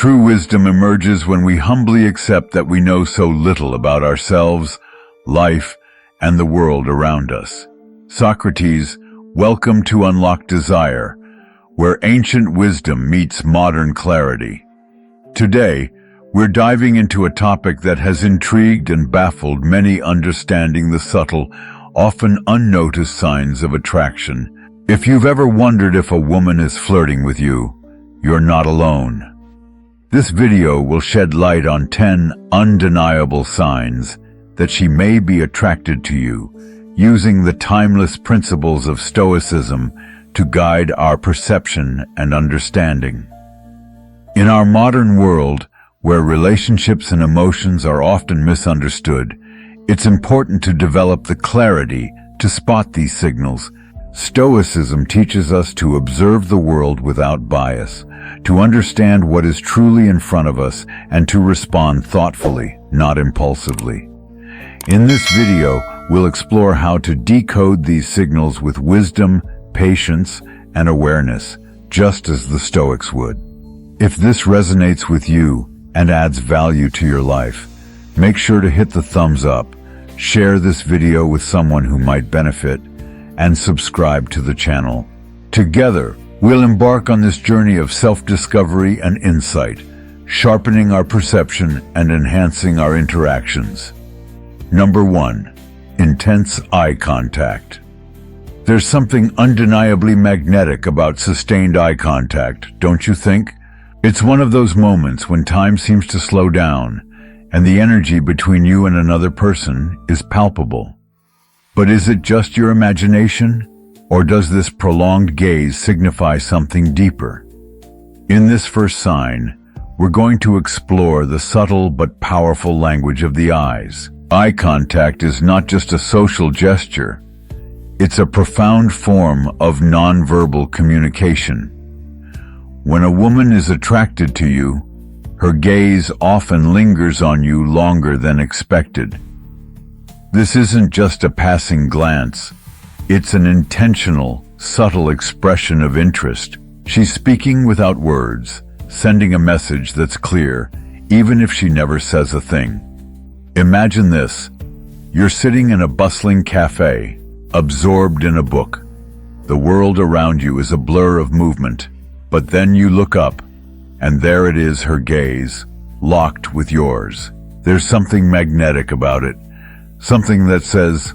True wisdom emerges when we humbly accept that we know so little about ourselves, life, and the world around us. Socrates, welcome to Unlock Desire, where ancient wisdom meets modern clarity. Today, we're diving into a topic that has intrigued and baffled many, understanding the subtle, often unnoticed signs of attraction. If you've ever wondered if a woman is flirting with you, you're not alone. This video will shed light on 10 undeniable signs that she may be attracted to you, using the timeless principles of Stoicism to guide our perception and understanding. In our modern world, where relationships and emotions are often misunderstood, it's important to develop the clarity to spot these signals. Stoicism teaches us to observe the world without bias, to understand what is truly in front of us, and to respond thoughtfully, not impulsively. In this video, we'll explore how to decode these signals with wisdom, patience, and awareness, just as the Stoics would. If this resonates with you and adds value to your life, make sure to hit the thumbs up, share this video with someone who might benefit, and subscribe to the channel. Together, we'll embark on this journey of self-discovery and insight, sharpening our perception and enhancing our interactions. Number 1. Intense eye contact. There's something undeniably magnetic about sustained eye contact, don't you think? It's one of those moments when time seems to slow down, and the energy between you and another person is palpable. But is it just your imagination, or does this prolonged gaze signify something deeper? In this first sign, we're going to explore the subtle but powerful language of the eyes. Eye contact is not just a social gesture. It's a profound form of nonverbal communication. When a woman is attracted to you, her gaze often lingers on you longer than expected. This isn't just a passing glance. It's an intentional, subtle expression of interest. She's speaking without words, sending a message that's clear, even if she never says a thing. Imagine this. You're sitting in a bustling cafe, absorbed in a book. The world around you is a blur of movement, but then you look up, and there it is, her gaze, locked with yours. There's something magnetic about it. Something that says,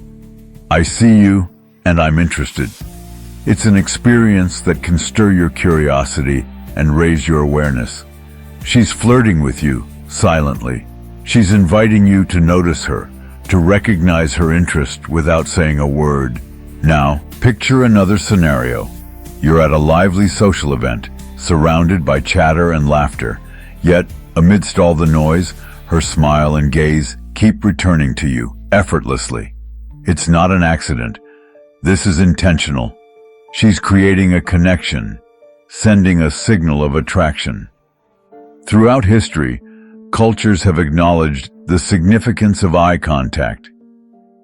I see you, and I'm interested. It's an experience that can stir your curiosity and raise your awareness. She's flirting with you, silently. She's inviting you to notice her, to recognize her interest without saying a word. Now, picture another scenario. You're at a lively social event, surrounded by chatter and laughter. Yet, amidst all the noise, her smile and gaze keep returning to you, effortlessly. It's not an accident. This is intentional. She's creating a connection, sending a signal of attraction. Throughout history, cultures have acknowledged the significance of eye contact.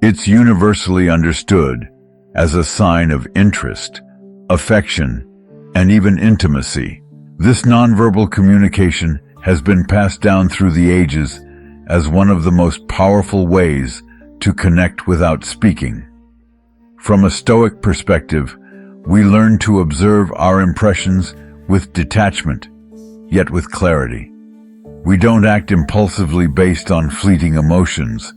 It's universally understood as a sign of interest, affection, and even intimacy. This nonverbal communication has been passed down through the ages as one of the most powerful ways to connect without speaking. From a Stoic perspective, we learn to observe our impressions with detachment, yet with clarity. We don't act impulsively based on fleeting emotions,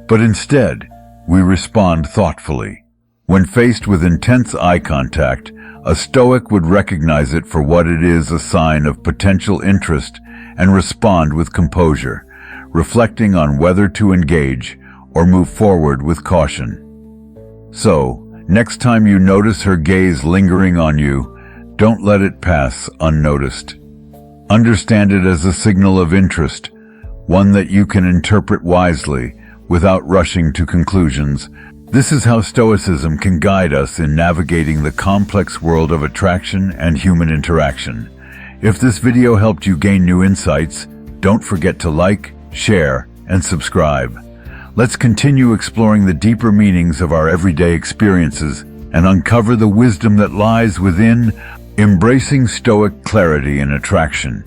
but instead, we respond thoughtfully. When faced with intense eye contact, a Stoic would recognize it for what it is, a sign of potential interest, and respond with composure, reflecting on whether to engage or move forward with caution. So, next time you notice her gaze lingering on you, don't let it pass unnoticed. Understand it as a signal of interest, one that you can interpret wisely without rushing to conclusions. This is how Stoicism can guide us in navigating the complex world of attraction and human interaction. If this video helped you gain new insights, don't forget to like, share, and subscribe. Let's continue exploring the deeper meanings of our everyday experiences and uncover the wisdom that lies within, embracing Stoic clarity and attraction.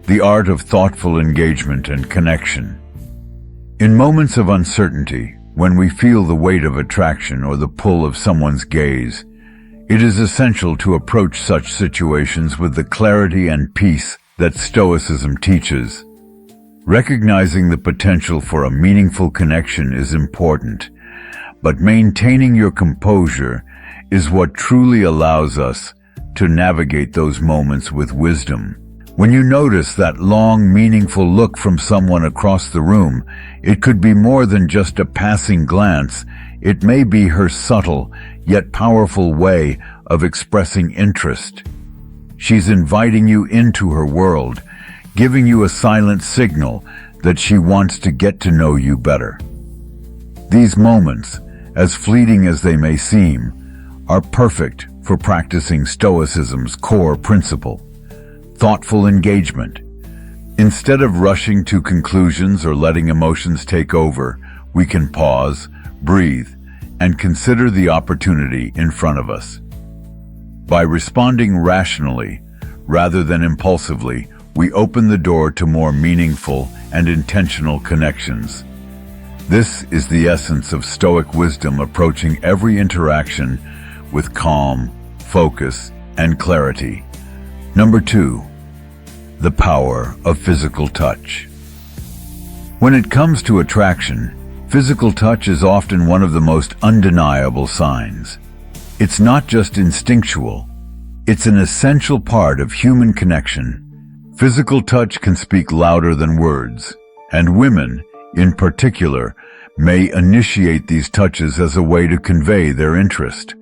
the art of thoughtful engagement and connection. In moments of uncertainty, when we feel the weight of attraction or the pull of someone's gaze, it is essential to approach such situations with the clarity and peace that Stoicism teaches. Recognizing the potential for a meaningful connection is important, but maintaining your composure is what truly allows us to navigate those moments with wisdom. When you notice that long, meaningful look from someone across the room, it could be more than just a passing glance. It may be her subtle, yet powerful way of expressing interest. She's inviting you into her world, giving you a silent signal that she wants to get to know you better. These moments, as fleeting as they may seem, are perfect for practicing Stoicism's core principle: thoughtful engagement. Instead of rushing to conclusions or letting emotions take over, we can pause, breathe, and consider the opportunity in front of us. By responding rationally, rather than impulsively, we open the door to more meaningful and intentional connections. This is the essence of Stoic wisdom, approaching every interaction with calm, focus, and clarity. Number 2, the power of physical touch. When it comes to attraction, physical touch is often one of the most undeniable signs. It's not just instinctual, it's an essential part of human connection. Physical touch can speak louder than words, and women, in particular, may initiate these touches as a way to convey their interest.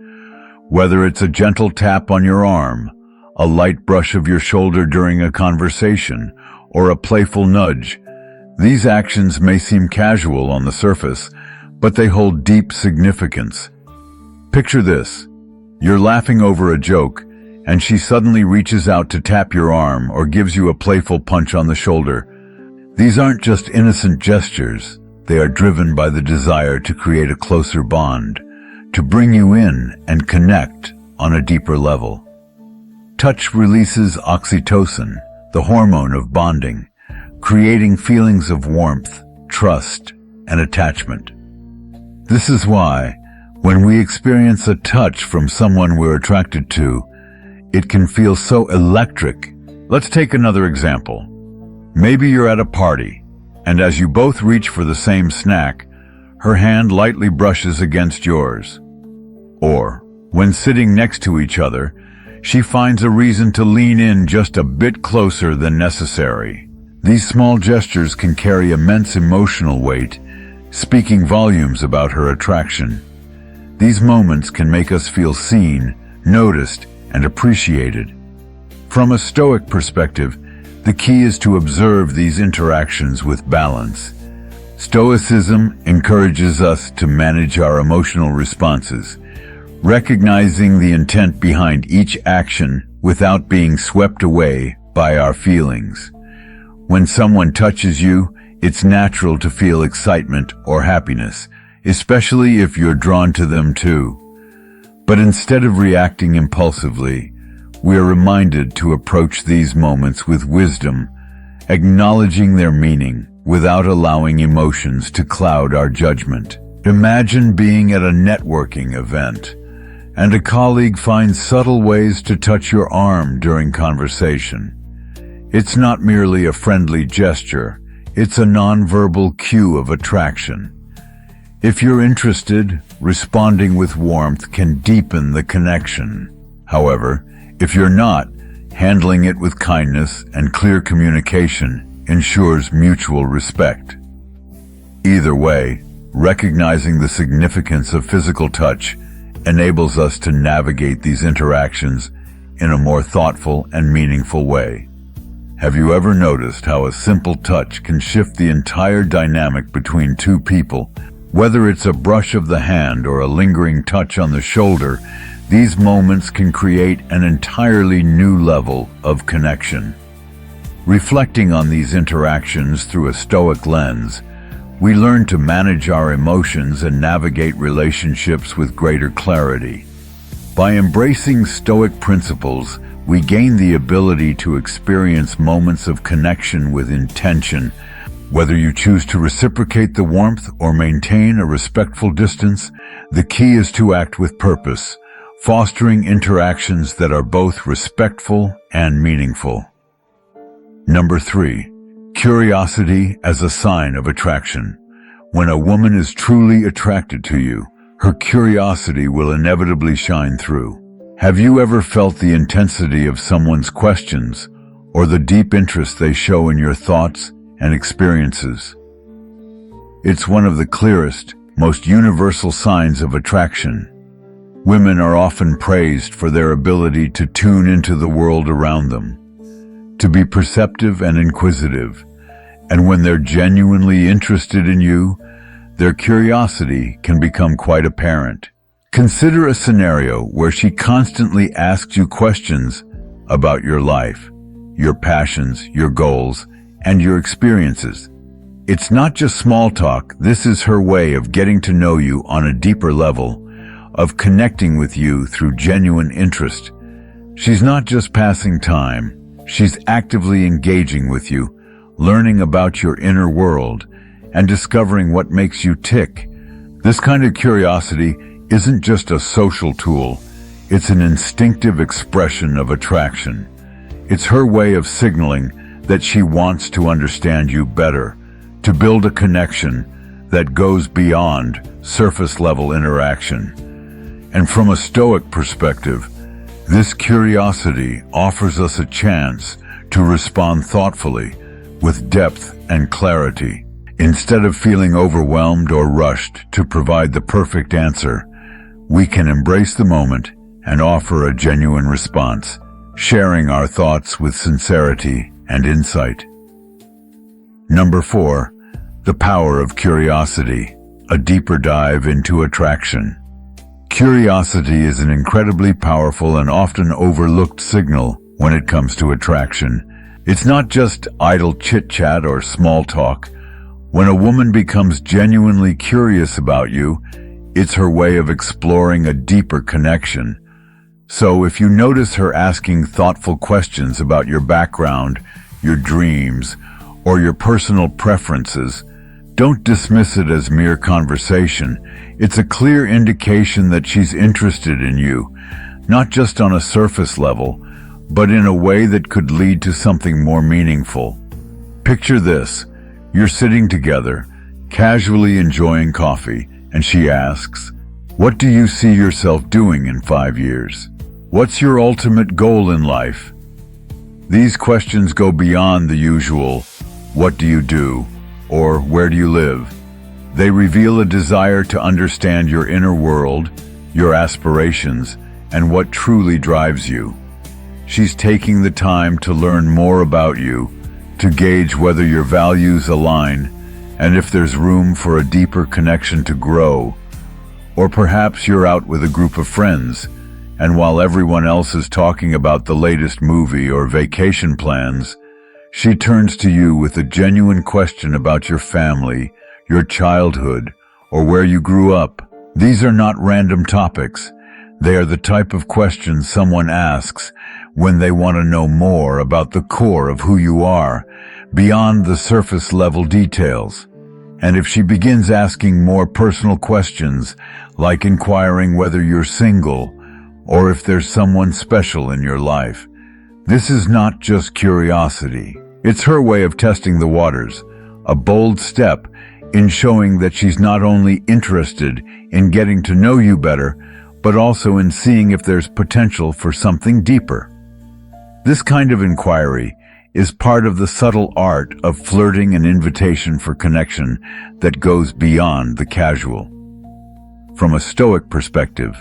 Whether it's a gentle tap on your arm, a light brush of your shoulder during a conversation, or a playful nudge, these actions may seem casual on the surface, but they hold deep significance. Picture this: you're laughing over a joke, and she suddenly reaches out to tap your arm or gives you a playful punch on the shoulder. These aren't just innocent gestures, they are driven by the desire to create a closer bond, to bring you in and connect on a deeper level. Touch releases oxytocin, the hormone of bonding, creating feelings of warmth, trust, and attachment. This is why, when we experience a touch from someone we're attracted to, it can feel so electric. Let's take another example. Maybe you're at a party, and as you both reach for the same snack, her hand lightly brushes against yours. Or, when sitting next to each other, she finds a reason to lean in just a bit closer than necessary. These small gestures can carry immense emotional weight, speaking volumes about her attraction. These moments can make us feel seen, noticed, and appreciated. From a Stoic perspective, the key is to observe these interactions with balance. Stoicism encourages us to manage our emotional responses, recognizing the intent behind each action without being swept away by our feelings. When someone touches you, it's natural to feel excitement or happiness, especially if you're drawn to them too. But instead of reacting impulsively, we are reminded to approach these moments with wisdom, acknowledging their meaning without allowing emotions to cloud our judgment. Imagine being at a networking event, and a colleague finds subtle ways to touch your arm during conversation. It's not merely a friendly gesture, it's a nonverbal cue of attraction. If you're interested, responding with warmth can deepen the connection. However, if you're not, handling it with kindness and clear communication ensures mutual respect. Either way, recognizing the significance of physical touch enables us to navigate these interactions in a more thoughtful and meaningful way. Have you ever noticed how a simple touch can shift the entire dynamic between two people? Whether it's a brush of the hand or a lingering touch on the shoulder, these moments can create an entirely new level of connection. Reflecting on these interactions through a Stoic lens, we learn to manage our emotions and navigate relationships with greater clarity. By embracing Stoic principles, we gain the ability to experience moments of connection with intention. Whether you choose to reciprocate the warmth or maintain a respectful distance, the key is to act with purpose, fostering interactions that are both respectful and meaningful. Number 3. Curiosity as a sign of attraction. When a woman is truly attracted to you, her curiosity will inevitably shine through. Have you ever felt the intensity of someone's questions or the deep interest they show in your thoughts and experiences? It's one of the clearest, most universal signs of attraction. Women are often praised for their ability to tune into the world around them, to be perceptive and inquisitive, and when they're genuinely interested in you, their curiosity can become quite apparent. Consider a scenario where she constantly asks you questions about your life, your passions, your goals, and your experiences. It's not just small talk. This is her way of getting to know you on a deeper level, of connecting with you through genuine interest. She's not just passing time. She's actively engaging with you, learning about your inner world, and discovering what makes you tick. This kind of curiosity isn't just a social tool. It's an instinctive expression of attraction. It's her way of signaling that she wants to understand you better, to build a connection that goes beyond surface-level interaction. And from a Stoic perspective, this curiosity offers us a chance to respond thoughtfully, with depth and clarity. Instead of feeling overwhelmed or rushed to provide the perfect answer, we can embrace the moment and offer a genuine response, sharing our thoughts with sincerity and insight. Number 4. The power of curiosity, a deeper dive into attraction. Curiosity is an incredibly powerful and often overlooked signal when it comes to attraction. It's not just idle chit-chat or small talk. When a woman becomes genuinely curious about you, it's her way of exploring a deeper connection. So if you notice her asking thoughtful questions about your background, your dreams, or your personal preferences, don't dismiss it as mere conversation. It's a clear indication that she's interested in you, not just on a surface level, but in a way that could lead to something more meaningful. Picture this. You're sitting together, casually enjoying coffee, and she asks, "What do you see yourself doing in 5 years? What's your ultimate goal in life?" These questions go beyond the usual, "What do you do?" or "Where do you live?" They reveal a desire to understand your inner world, your aspirations, and what truly drives you. She's taking the time to learn more about you, to gauge whether your values align, and if there's room for a deeper connection to grow. Or perhaps you're out with a group of friends, and while everyone else is talking about the latest movie or vacation plans, she turns to you with a genuine question about your family, your childhood, or where you grew up. These are not random topics. They are the type of questions someone asks when they want to know more about the core of who you are, beyond the surface-level details. And if she begins asking more personal questions, like inquiring whether you're single, or if there's someone special in your life, this is not just curiosity. It's her way of testing the waters, a bold step in showing that she's not only interested in getting to know you better, but also in seeing if there's potential for something deeper. This kind of inquiry is part of the subtle art of flirting, an invitation for connection that goes beyond the casual. From a Stoic perspective,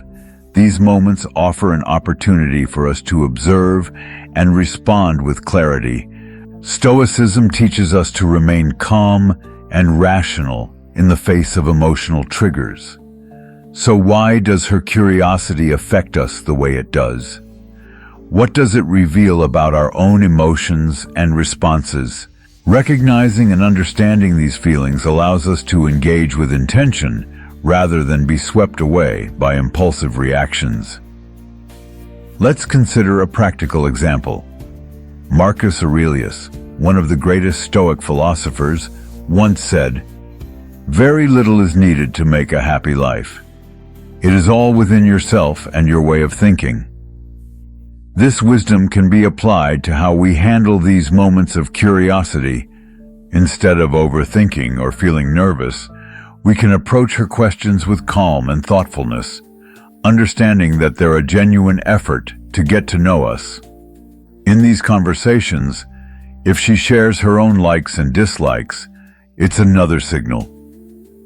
these moments offer an opportunity for us to observe and respond with clarity. Stoicism teaches us to remain calm and rational in the face of emotional triggers. So why does her curiosity affect us the way it does? What does it reveal about our own emotions and responses? Recognizing and understanding these feelings allows us to engage with intention rather than be swept away by impulsive reactions. Let's consider a practical example. Marcus Aurelius, one of the greatest Stoic philosophers, once said, "Very little is needed to make a happy life. It is all within yourself and your way of thinking." This wisdom can be applied to how we handle these moments of curiosity. Instead of overthinking or feeling nervous, we can approach her questions with calm and thoughtfulness, understanding that they're a genuine effort to get to know us. In these conversations, if she shares her own likes and dislikes, it's another signal.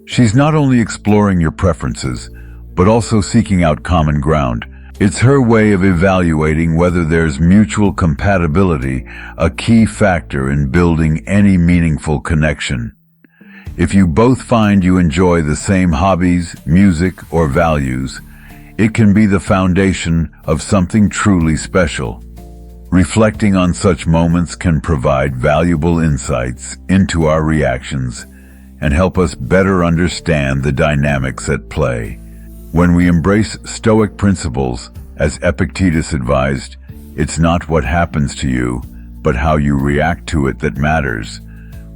She's not only exploring your preferences, but also seeking out common ground. It's her way of evaluating whether there's mutual compatibility, a key factor in building any meaningful connection. If you both find you enjoy the same hobbies, music, or values, it can be the foundation of something truly special. Reflecting on such moments can provide valuable insights into our reactions and help us better understand the dynamics at play. When we embrace Stoic principles, as Epictetus advised, it's not what happens to you, but how you react to it that matters.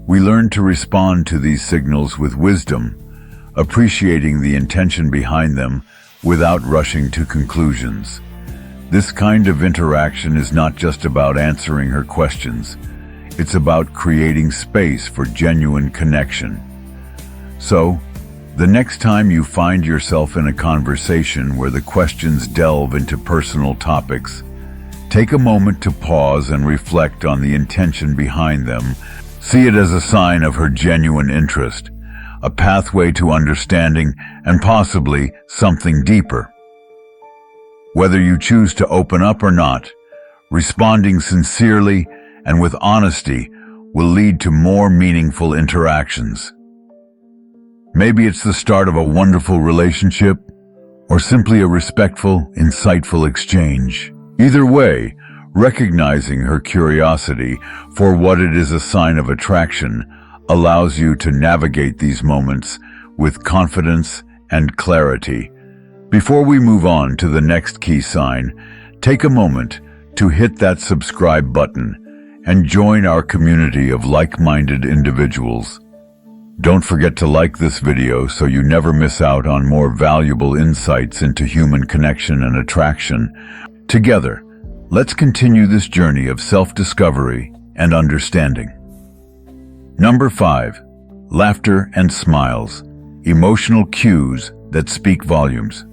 We learn to respond to these signals with wisdom, appreciating the intention behind them without rushing to conclusions. This kind of interaction is not just about answering her questions. It's about creating space for genuine connection. So, the next time you find yourself in a conversation where the questions delve into personal topics, take a moment to pause and reflect on the intention behind them. See it as a sign of her genuine interest, a pathway to understanding and possibly something deeper. Whether you choose to open up or not, responding sincerely and with honesty will lead to more meaningful interactions. Maybe it's the start of a wonderful relationship, or simply a respectful, insightful exchange. Either way, recognizing her curiosity for what it is a sign of attraction allows you to navigate these moments with confidence and clarity. Before we move on to the next key sign, take a moment to hit that subscribe button and join our community of like-minded individuals. Don't forget to like this video so you never miss out on more valuable insights into human connection and attraction. Together, let's continue this journey of self-discovery and understanding. Number 5. Laughter and smiles, emotional cues that speak volumes.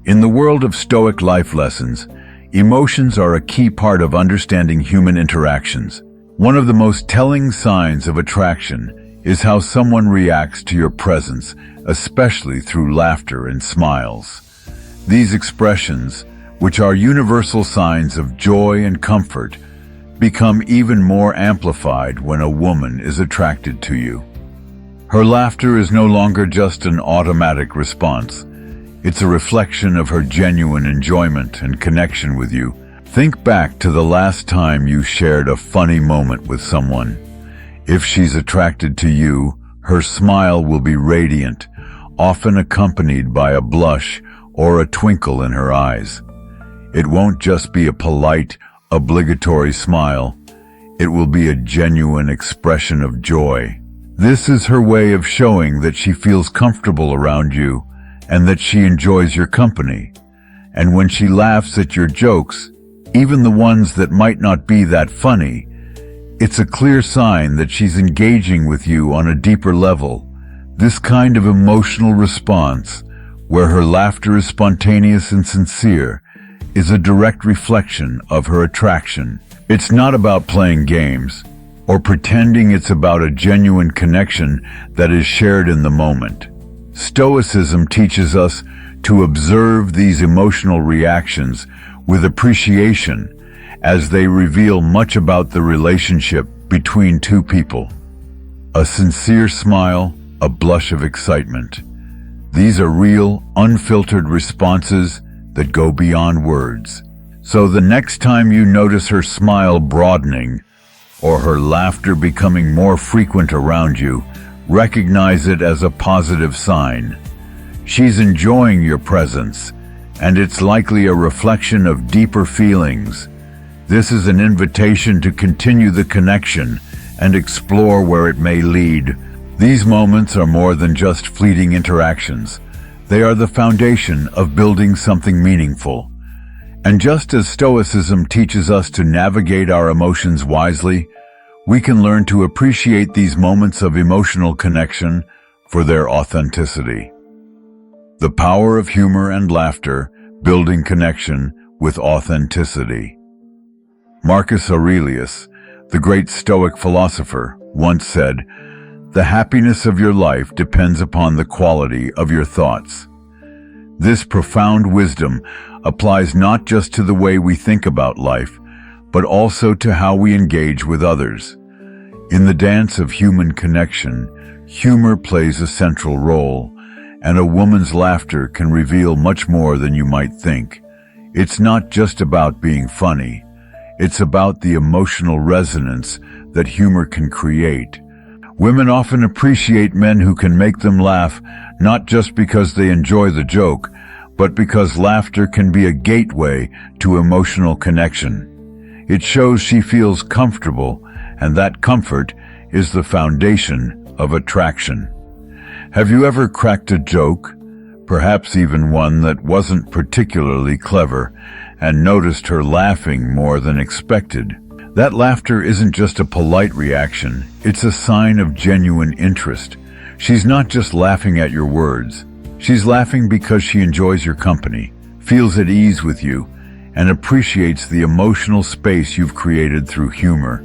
In the world of Stoic life lessons, emotions are a key part of understanding human interactions. One of the most telling signs of attraction is how someone reacts to your presence, especially through laughter and smiles. These expressions, which are universal signs of joy and comfort, become even more amplified when a woman is attracted to you. Her laughter is no longer just an automatic response. It's a reflection of her genuine enjoyment and connection with you. Think back to the last time you shared a funny moment with someone. If she's attracted to you, her smile will be radiant, often accompanied by a blush or a twinkle in her eyes. It won't just be a polite, obligatory smile. It will be a genuine expression of joy. This is her way of showing that she feels comfortable around you and that she enjoys your company. And when she laughs at your jokes, even the ones that might not be that funny, it's a clear sign that she's engaging with you on a deeper level. This kind of emotional response, where her laughter is spontaneous and sincere, is a direct reflection of her attraction. It's not about playing games or pretending, it's about a genuine connection that is shared in the moment. Stoicism teaches us to observe these emotional reactions with appreciation, as they reveal much about the relationship between two people. A sincere smile, a blush of excitement. These are real, unfiltered responses that go beyond words. So the next time you notice her smile broadening or her laughter becoming more frequent around you, recognize it as a positive sign. She's enjoying your presence, and it's likely a reflection of deeper feelings. This is an invitation to continue the connection and explore where it may lead. These moments are more than just fleeting interactions. They are the foundation of building something meaningful. And just as Stoicism teaches us to navigate our emotions wisely, we can learn to appreciate these moments of emotional connection for their authenticity. The power of humor and laughter, building connection with authenticity. Marcus Aurelius, the great Stoic philosopher, once said, "The happiness of your life depends upon the quality of your thoughts." This profound wisdom applies not just to the way we think about life, but also to how we engage with others. In the dance of human connection, humor plays a central role, and a woman's laughter can reveal much more than you might think. It's not just about being funny. It's about the emotional resonance that humor can create. Women often appreciate men who can make them laugh, not just because they enjoy the joke, but because laughter can be a gateway to emotional connection. It shows she feels comfortable, and that comfort is the foundation of attraction. Have you ever cracked a joke, perhaps even one that wasn't particularly clever, and noticed her laughing more than expected? That laughter isn't just a polite reaction, it's a sign of genuine interest. She's not just laughing at your words. She's laughing because she enjoys your company, feels at ease with you, and appreciates the emotional space you've created through humor.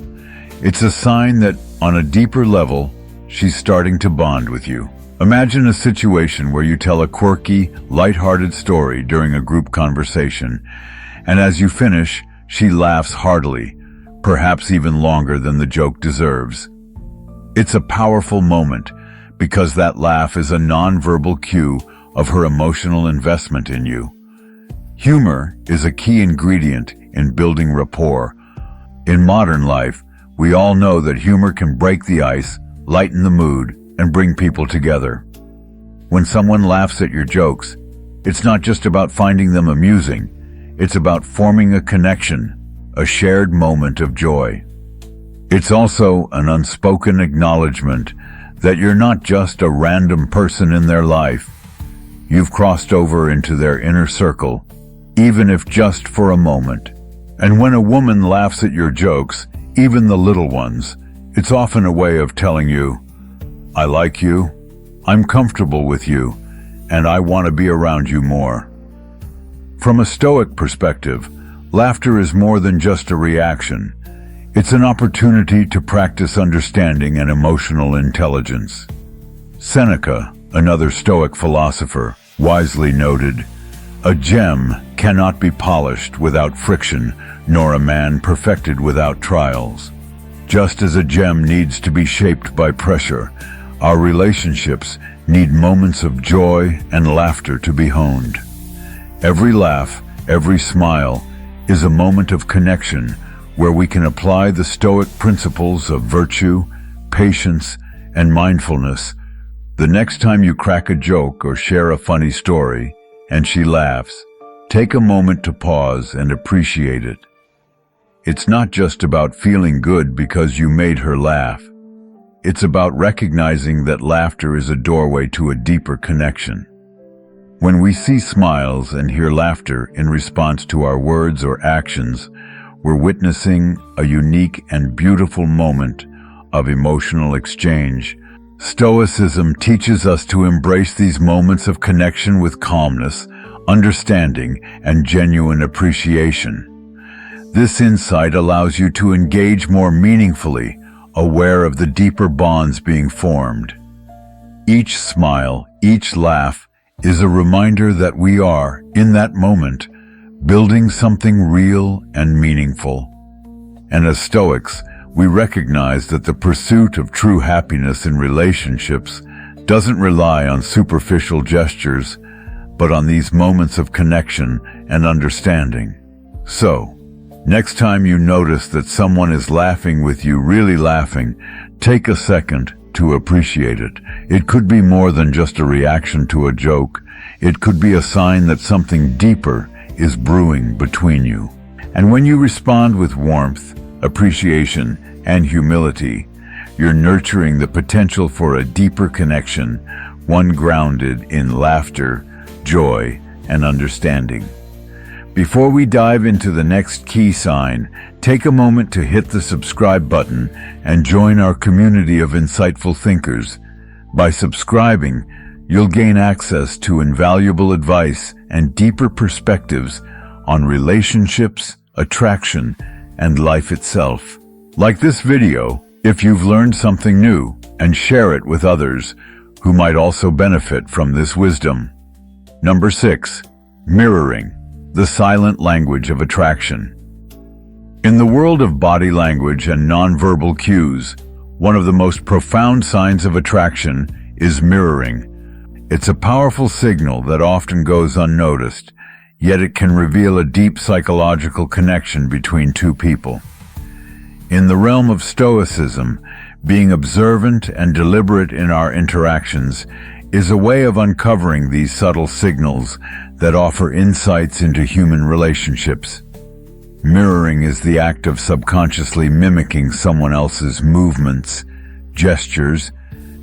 It's a sign that, on a deeper level, she's starting to bond with you. Imagine a situation where you tell a quirky, light-hearted story during a group conversation, and as you finish, she laughs heartily, perhaps even longer than the joke deserves. It's a powerful moment because that laugh is a non-verbal cue of her emotional investment in you. Humor is a key ingredient in building rapport. In modern life, we all know that humor can break the ice, lighten the mood, and bring people together. When someone laughs at your jokes, it's not just about finding them amusing, it's about forming a connection, a shared moment of joy. It's also an unspoken acknowledgement that you're not just a random person in their life. You've crossed over into their inner circle, even if just for a moment. And when a woman laughs at your jokes, even the little ones, it's often a way of telling you, "I like you, I'm comfortable with you, and I want to be around you more." From a Stoic perspective, laughter is more than just a reaction. It's an opportunity to practice understanding and emotional intelligence. Seneca, another Stoic philosopher, wisely noted, "A gem cannot be polished without friction, nor a man perfected without trials." Just as a gem needs to be shaped by pressure, our relationships need moments of joy and laughter to be honed. Every laugh, every smile, is a moment of connection where we can apply the Stoic principles of virtue, patience, and mindfulness. The next time you crack a joke or share a funny story, and she laughs, take a moment to pause and appreciate it. It's not just about feeling good because you made her laugh. It's about recognizing that laughter is a doorway to a deeper connection. When we see smiles and hear laughter in response to our words or actions, we're witnessing a unique and beautiful moment of emotional exchange. Stoicism teaches us to embrace these moments of connection with calmness, understanding, and genuine appreciation. This insight allows you to engage more meaningfully, aware of the deeper bonds being formed. Each smile, each laugh, is a reminder that we are, in that moment, building something real and meaningful. And as Stoics, we recognize that the pursuit of true happiness in relationships doesn't rely on superficial gestures, but on these moments of connection and understanding. So, next time you notice that someone is laughing with you, really laughing, take a second to appreciate it. It could be more than just a reaction to a joke. It could be a sign that something deeper is brewing between you. And when you respond with warmth, appreciation, and humility, you're nurturing the potential for a deeper connection, one grounded in laughter, joy, and understanding. Before we dive into the next key sign, take a moment to hit the subscribe button and join our community of insightful thinkers. By subscribing, you'll gain access to invaluable advice and deeper perspectives on relationships, attraction, and life itself. Like this video if you've learned something new, and share it with others who might also benefit from this wisdom. Number 6. Mirroring, the silent language of attraction. In the world of body language and nonverbal cues, one of the most profound signs of attraction is mirroring. It's a powerful signal that often goes unnoticed, yet it can reveal a deep psychological connection between two people. In the realm of Stoicism, being observant and deliberate in our interactions is a way of uncovering these subtle signals that offer insights into human relationships. Mirroring is the act of subconsciously mimicking someone else's movements, gestures,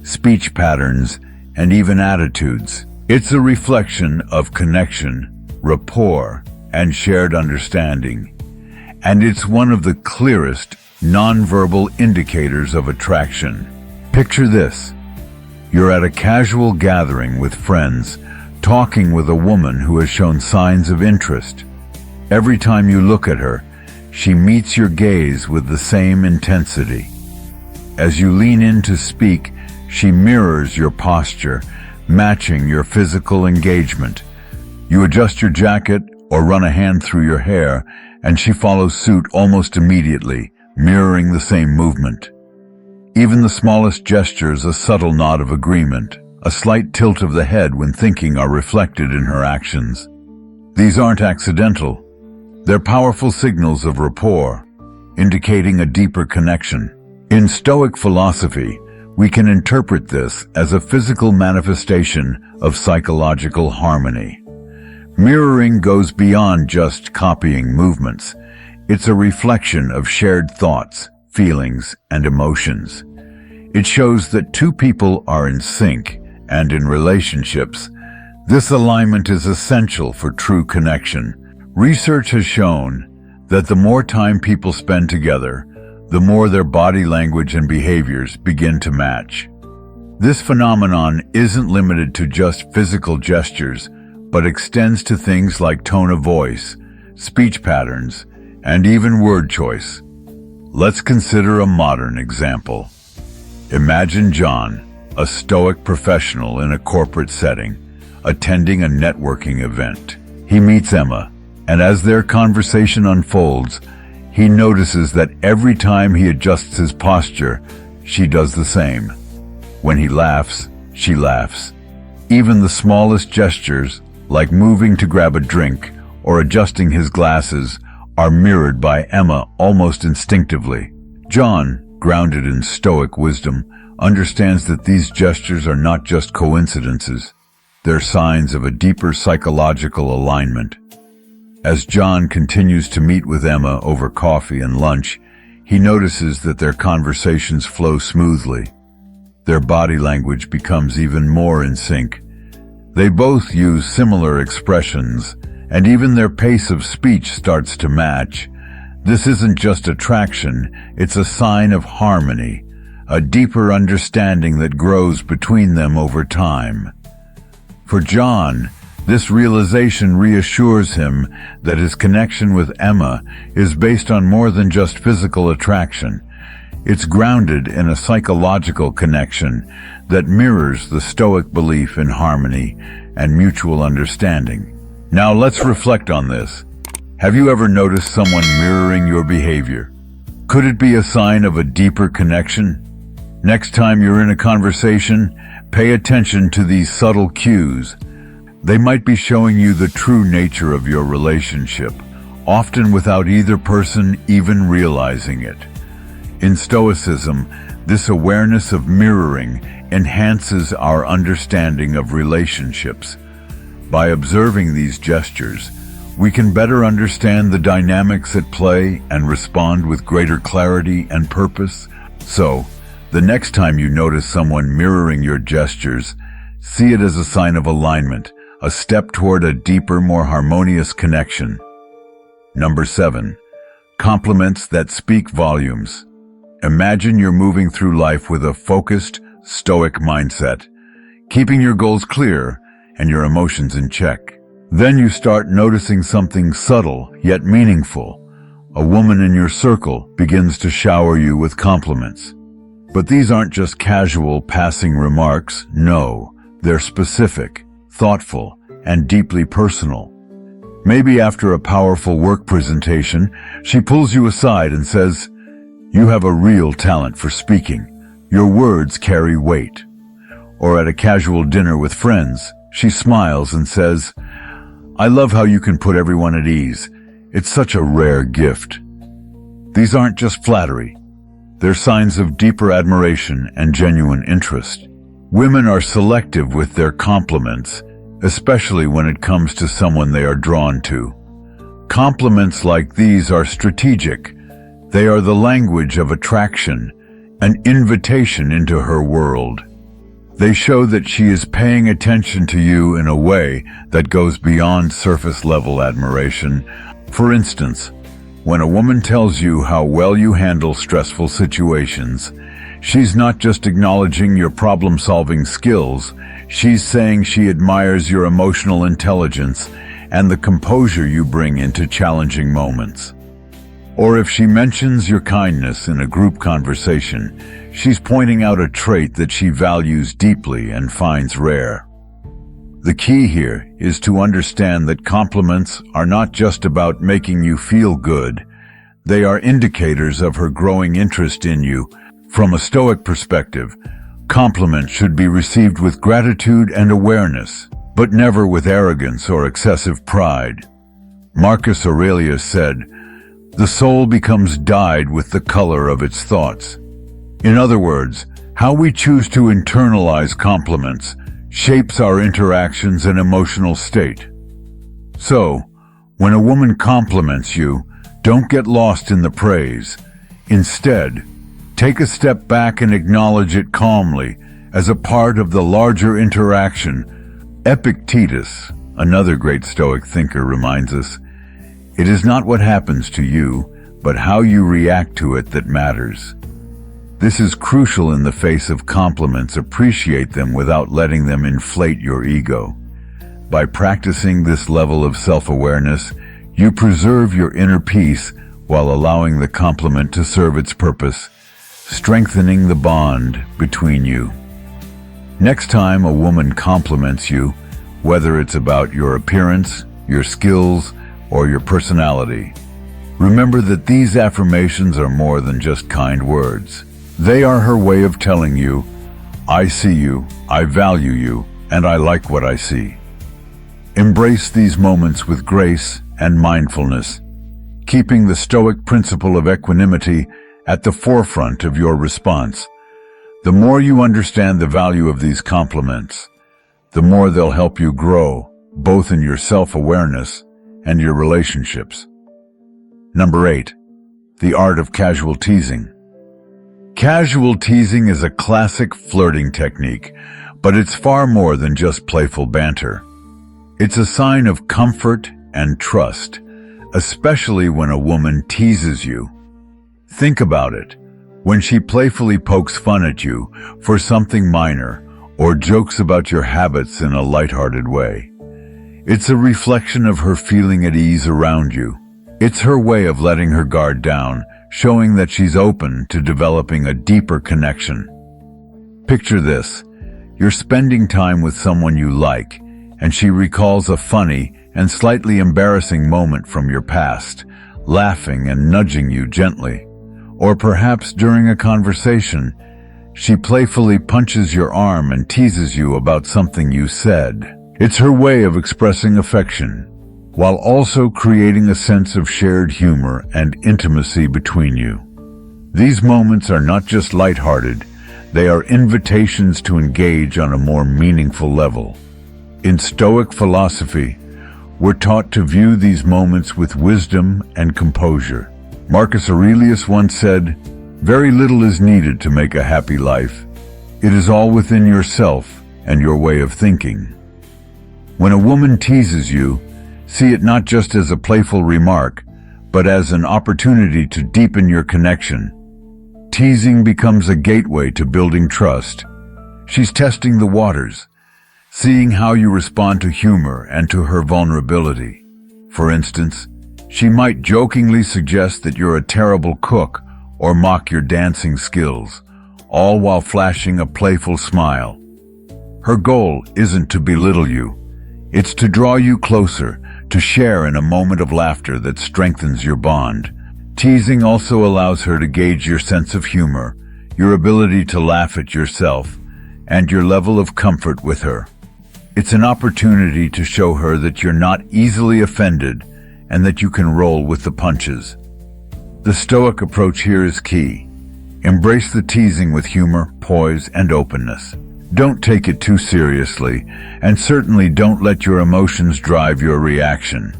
speech patterns, and even attitudes. It's a reflection of connection, rapport, and shared understanding. And it's one of the clearest nonverbal indicators of attraction. Picture this. You're at a casual gathering with friends, talking with a woman who has shown signs of interest. Every time you look at her, she meets your gaze with the same intensity. As you lean in to speak, she mirrors your posture, matching your physical engagement. You adjust your jacket or run a hand through your hair, and she follows suit almost immediately, mirroring the same movement. Even the smallest gestures, a subtle nod of agreement, a slight tilt of the head when thinking, are reflected in her actions. These aren't accidental. They're powerful signals of rapport, indicating a deeper connection. In Stoic philosophy, we can interpret this as a physical manifestation of psychological harmony. Mirroring goes beyond just copying movements. It's a reflection of shared thoughts, feelings, and emotions. It shows that two people are in sync, and in relationships, this alignment is essential for true connection. Research has shown that the more time people spend together, the more their body language and behaviors begin to match. This phenomenon isn't limited to just physical gestures, but extends to things like tone of voice, speech patterns, and even word choice. Let's consider a modern example. Imagine John, a Stoic professional in a corporate setting, attending a networking event. He meets Emma, and as their conversation unfolds, he notices that every time he adjusts his posture, she does the same. When he laughs, she laughs. Even the smallest gestures, like moving to grab a drink or adjusting his glasses, are mirrored by Emma almost instinctively. John, grounded in Stoic wisdom, understands that these gestures are not just coincidences. They're signs of a deeper psychological alignment. As John continues to meet with Emma over coffee and lunch, he notices that their conversations flow smoothly. Their body language becomes even more in sync. They both use similar expressions, and even their pace of speech starts to match. This isn't just attraction, it's a sign of harmony, a deeper understanding that grows between them over time. For John, this realization reassures him that his connection with Emma is based on more than just physical attraction. It's grounded in a psychological connection that mirrors the Stoic belief in harmony and mutual understanding. Now let's reflect on this. Have you ever noticed someone mirroring your behavior? Could it be a sign of a deeper connection? Next time you're in a conversation, pay attention to these subtle cues. They might be showing you the true nature of your relationship, often without either person even realizing it. In Stoicism, This awareness of mirroring enhances our understanding of relationships. By observing these gestures, we can better understand the dynamics at play and respond with greater clarity and purpose. So, the next time you notice someone mirroring your gestures, see it as a sign of alignment, a step toward a deeper, more harmonious connection. Number 7. Compliments that speak volumes. Imagine you're moving through life with a focused, stoic mindset, keeping your goals clear and your emotions in check. Then you start noticing something subtle yet meaningful. A woman in your circle begins to shower you with compliments. But these aren't just casual, passing remarks. No, they're specific, thoughtful, and deeply personal. Maybe after a powerful work presentation, she pulls you aside and says, "You have a real talent for speaking. Your words carry weight." Or at a casual dinner with friends, she smiles and says, "I love how you can put everyone at ease. It's such a rare gift." These aren't just flattery. They're signs of deeper admiration and genuine interest. Women are selective with their compliments, especially when it comes to someone they are drawn to. Compliments like these are strategic. They are the language of attraction, an invitation into her world. They show that she is paying attention to you in a way that goes beyond surface-level admiration. For instance, when a woman tells you how well you handle stressful situations, she's not just acknowledging your problem-solving skills, she's saying she admires your emotional intelligence and the composure you bring into challenging moments. Or if she mentions your kindness in a group conversation, she's pointing out a trait that she values deeply and finds rare. The key here is to understand that compliments are not just about making you feel good. They are indicators of her growing interest in you. From a Stoic perspective, compliments should be received with gratitude and awareness, but never with arrogance or excessive pride. Marcus Aurelius said, "The soul becomes dyed with the color of its thoughts." In other words, how we choose to internalize compliments shapes our interactions and emotional state. So, when a woman compliments you, don't get lost in the praise. Instead, take a step back and acknowledge it calmly as a part of the larger interaction. Epictetus, another great Stoic thinker, reminds us, "It is not what happens to you, but how you react to it that matters." This is crucial in the face of compliments. Appreciate them without letting them inflate your ego. By practicing this level of self-awareness, you preserve your inner peace while allowing the compliment to serve its purpose, strengthening the bond between you. Next time a woman compliments you, whether it's about your appearance, your skills, or your personality, remember that these affirmations are more than just kind words. They are her way of telling you, "I see you, I value you, and I like what I see." Embrace these moments with grace and mindfulness, keeping the Stoic principle of equanimity at the forefront of your response. The more you understand the value of these compliments, the more they'll help you grow, both in your self-awareness and your relationships. Number 8. The art of casual teasing. Casual teasing is a classic flirting technique, but it's far more than just playful banter. It's a sign of comfort and trust, especially when a woman teases you. Think about it. When she playfully pokes fun at you for something minor or jokes about your habits in a lighthearted way, it's a reflection of her feeling at ease around you. It's her way of letting her guard down, showing that she's open to developing a deeper connection. Picture this. You're spending time with someone you like, and she recalls a funny and slightly embarrassing moment from your past, laughing and nudging you gently. Or perhaps during a conversation, she playfully punches your arm and teases you about something you said. It's her way of expressing affection, while also creating a sense of shared humor and intimacy between you. These moments are not just lighthearted, they are invitations to engage on a more meaningful level. In Stoic philosophy, we're taught to view these moments with wisdom and composure. Marcus Aurelius once said, "Very little is needed to make a happy life. It is all within yourself and your way of thinking." When a woman teases you, see it not just as a playful remark, but as an opportunity to deepen your connection. Teasing becomes a gateway to building trust. She's testing the waters, seeing how you respond to humor and to her vulnerability. For instance, she might jokingly suggest that you're a terrible cook or mock your dancing skills, all while flashing a playful smile. Her goal isn't to belittle you. It's to draw you closer, to share in a moment of laughter that strengthens your bond. Teasing also allows her to gauge your sense of humor, your ability to laugh at yourself, and your level of comfort with her. It's an opportunity to show her that you're not easily offended and that you can roll with the punches. The Stoic approach here is key. Embrace the teasing with humor, poise, and openness. Don't take it too seriously, and certainly don't let your emotions drive your reaction.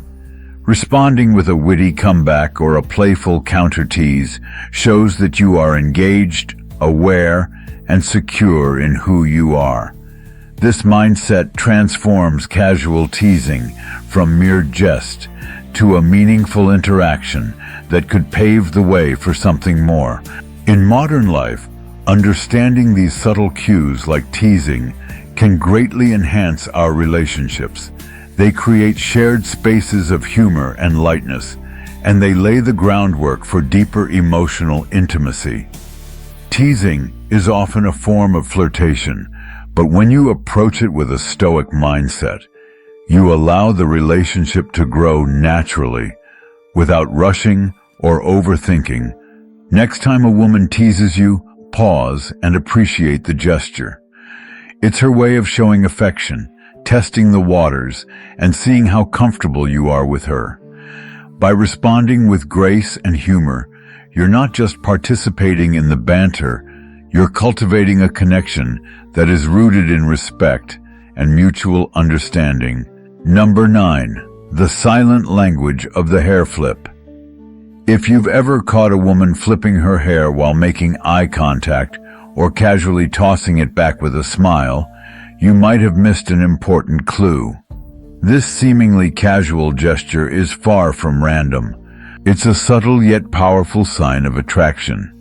Responding with a witty comeback or a playful counter-tease shows that you are engaged, aware, and secure in who you are. This mindset transforms casual teasing from mere jest to a meaningful interaction that could pave the way for something more. In modern life, understanding these subtle cues like teasing can greatly enhance our relationships. They create shared spaces of humor and lightness, and they lay the groundwork for deeper emotional intimacy. Teasing is often a form of flirtation, but when you approach it with a Stoic mindset, you allow the relationship to grow naturally, without rushing or overthinking. Next time a woman teases you, pause and appreciate the gesture. It's her way of showing affection, testing the waters, and seeing how comfortable you are with her. By responding with grace and humor, you're not just participating in the banter, you're cultivating a connection that is rooted in respect and mutual understanding. Number 9. The silent language of the hair flip. If you've ever caught a woman flipping her hair while making eye contact or casually tossing it back with a smile, you might have missed an important clue. This seemingly casual gesture is far from random. It's a subtle yet powerful sign of attraction.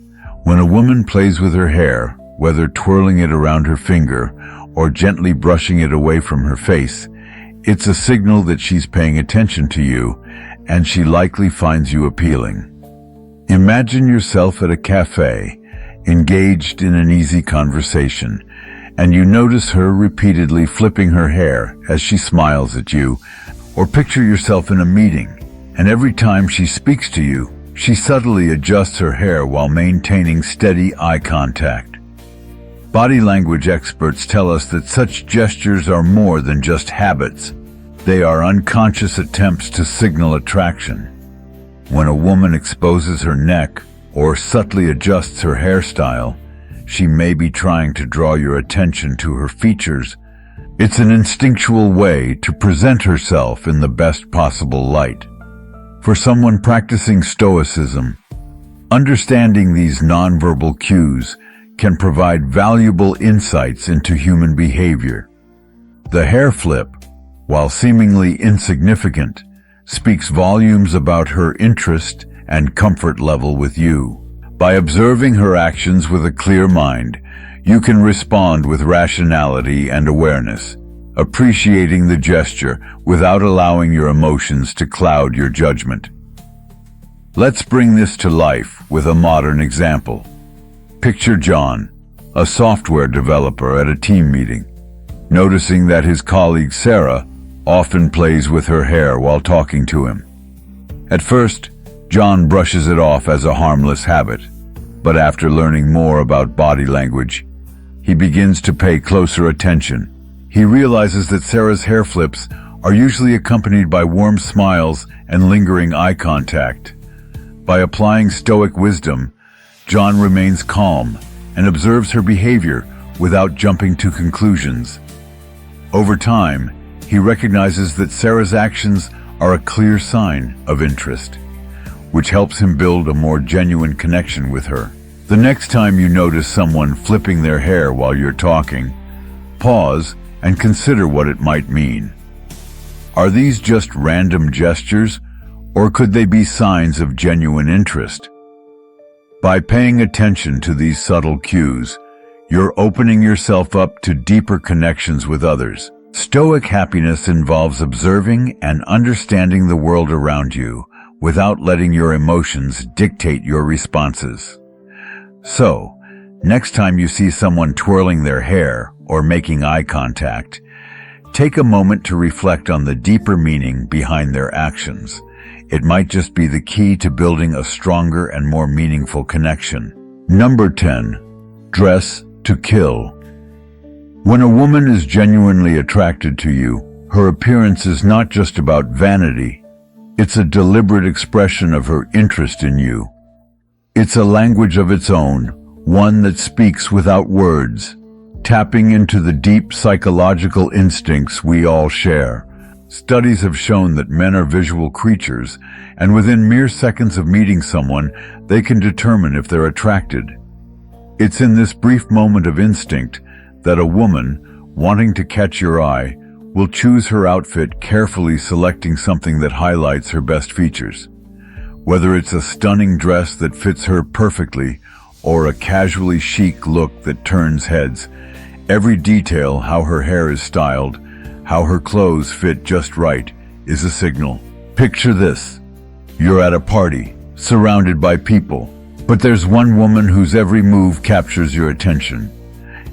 When a woman plays with her hair, whether twirling it around her finger or gently brushing it away from her face, it's a signal that she's paying attention to you, and she likely finds you appealing. Imagine yourself at a cafe, engaged in an easy conversation, and you notice her repeatedly flipping her hair as she smiles at you. Or picture yourself in a meeting, and every time she speaks to you, she subtly adjusts her hair while maintaining steady eye contact. Body language experts tell us that such gestures are more than just habits. They are unconscious attempts to signal attraction. When a woman exposes her neck or subtly adjusts her hairstyle, she may be trying to draw your attention to her features. It's an instinctual way to present herself in the best possible light. For someone practicing Stoicism, understanding these nonverbal cues can provide valuable insights into human behavior. The hair flip, while seemingly insignificant, speaks volumes about her interest and comfort level with you. By observing her actions with a clear mind, you can respond with rationality and awareness, appreciating the gesture without allowing your emotions to cloud your judgment. Let's bring this to life with a modern example. Picture John, a software developer at a team meeting, noticing that his colleague Sarah often plays with her hair while talking to him. At first, John brushes it off as a harmless habit, but after learning more about body language, he begins to pay closer attention. He realizes that Sarah's hair flips are usually accompanied by warm smiles and lingering eye contact. By applying Stoic wisdom, John remains calm and observes her behavior without jumping to conclusions. Over time, he recognizes that Sarah's actions are a clear sign of interest, which helps him build a more genuine connection with her. The next time you notice someone flipping their hair while you're talking, pause and consider what it might mean. Are these just random gestures, or could they be signs of genuine interest? By paying attention to these subtle cues, you're opening yourself up to deeper connections with others. Stoic happiness involves observing and understanding the world around you without letting your emotions dictate your responses. So, next time you see someone twirling their hair or making eye contact, take a moment to reflect on the deeper meaning behind their actions. It might just be the key to building a stronger and more meaningful connection. Number 10. Dress to kill. When a woman is genuinely attracted to you, her appearance is not just about vanity. It's a deliberate expression of her interest in you. It's a language of its own, one that speaks without words, tapping into the deep psychological instincts we all share. Studies have shown that men are visual creatures, and within mere seconds of meeting someone, they can determine if they're attracted. It's in this brief moment of instinct that a woman, wanting to catch your eye, will choose her outfit, carefully selecting something that highlights her best features. Whether it's a stunning dress that fits her perfectly or a casually chic look that turns heads, every detail, how her hair is styled, how her clothes fit just right, is a signal. Picture this. You're at a party, surrounded by people, but there's one woman whose every move captures your attention.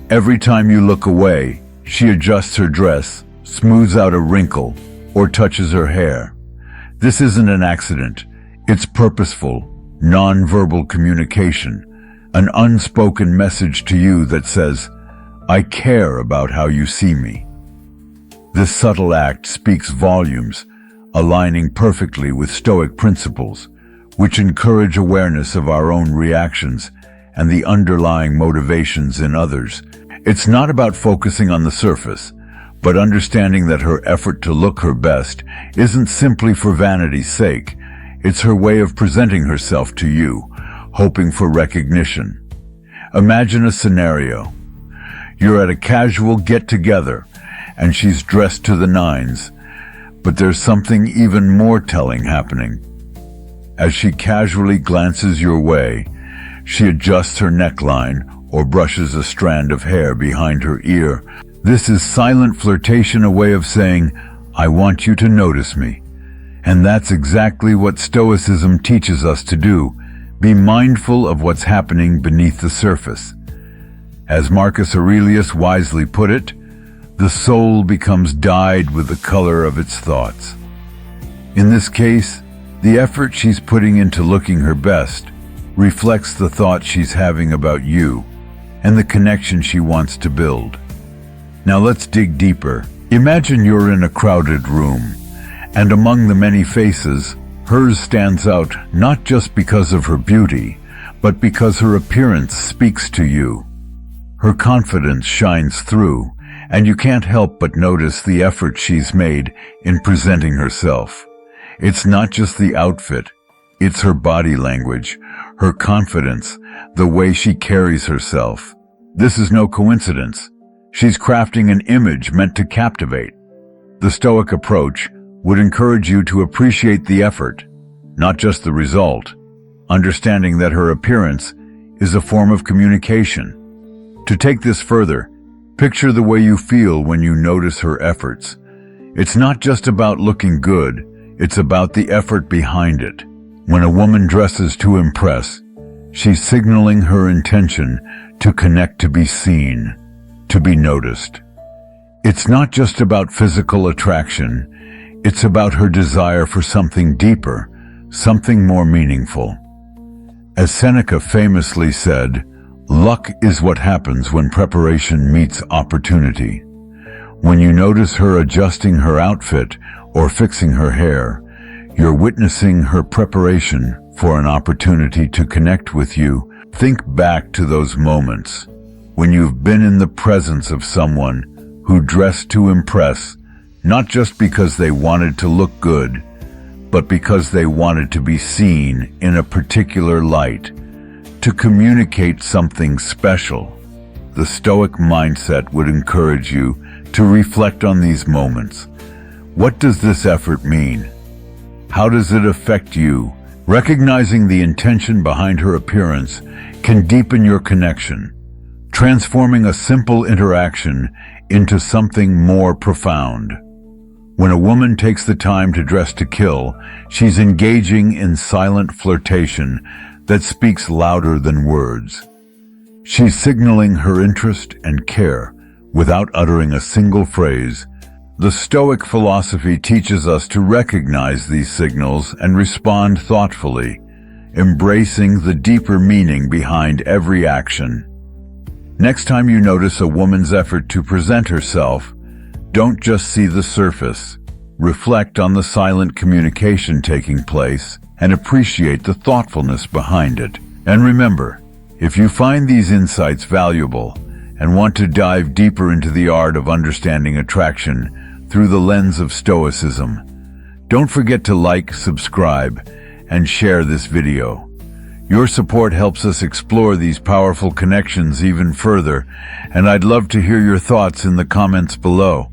Every time you look away, she adjusts her dress, smooths out a wrinkle, or touches her hair. This isn't an accident. It's purposeful, non-verbal communication, an unspoken message to you that says, "I care about how you see me." This subtle act speaks volumes, aligning perfectly with Stoic principles, which encourage awareness of our own reactions and the underlying motivations in others. It's not about focusing on the surface, but understanding that her effort to look her best isn't simply for vanity's sake. It's her way of presenting herself to you, hoping for recognition. Imagine a scenario. You're at a casual get-together, and she's dressed to the nines, but there's something even more telling happening. As she casually glances your way, she adjusts her neckline or brushes a strand of hair behind her ear. This is silent flirtation, a way of saying, "I want you to notice me." And that's exactly what Stoicism teaches us to do. Be mindful of what's happening beneath the surface. As Marcus Aurelius wisely put it, the soul becomes dyed with the color of its thoughts. In this case, the effort she's putting into looking her best reflects the thoughts she's having about you and the connection she wants to build. Now let's dig deeper. Imagine you're in a crowded room, and among the many faces, hers stands out not just because of her beauty, but because her appearance speaks to you. Her confidence shines through, and you can't help but notice the effort she's made in presenting herself. It's not just the outfit, it's her body language, her confidence, the way she carries herself. This is no coincidence. She's crafting an image meant to captivate. The Stoic approach would encourage you to appreciate the effort, not just the result, understanding that her appearance is a form of communication. To take this further, picture the way you feel when you notice her efforts. It's not just about looking good, it's about the effort behind it. When a woman dresses to impress, she's signaling her intention to connect, to be seen, to be noticed. It's not just about physical attraction, it's about her desire for something deeper, something more meaningful. As Seneca famously said, luck is what happens when preparation meets opportunity. When you notice her adjusting her outfit or fixing her hair, you're witnessing her preparation for an opportunity to connect with you. Think back to those moments when you've been in the presence of someone who dressed to impress, not just because they wanted to look good, but because they wanted to be seen in a particular light, to communicate something special. The Stoic mindset would encourage you to reflect on these moments. What does this effort mean? How does it affect you? Recognizing the intention behind her appearance can deepen your connection, transforming a simple interaction into something more profound. When a woman takes the time to dress to kill, she's engaging in silent flirtation that speaks louder than words. She's signaling her interest and care without uttering a single phrase. The Stoic philosophy teaches us to recognize these signals and respond thoughtfully, embracing the deeper meaning behind every action. Next time you notice a woman's effort to present herself, don't just see the surface. Reflect on the silent communication taking place and appreciate the thoughtfulness behind it. And remember, if you find these insights valuable and want to dive deeper into the art of understanding attraction through the lens of Stoicism, don't forget to like, subscribe, and share this video. Your support helps us explore these powerful connections even further, and I'd love to hear your thoughts in the comments below.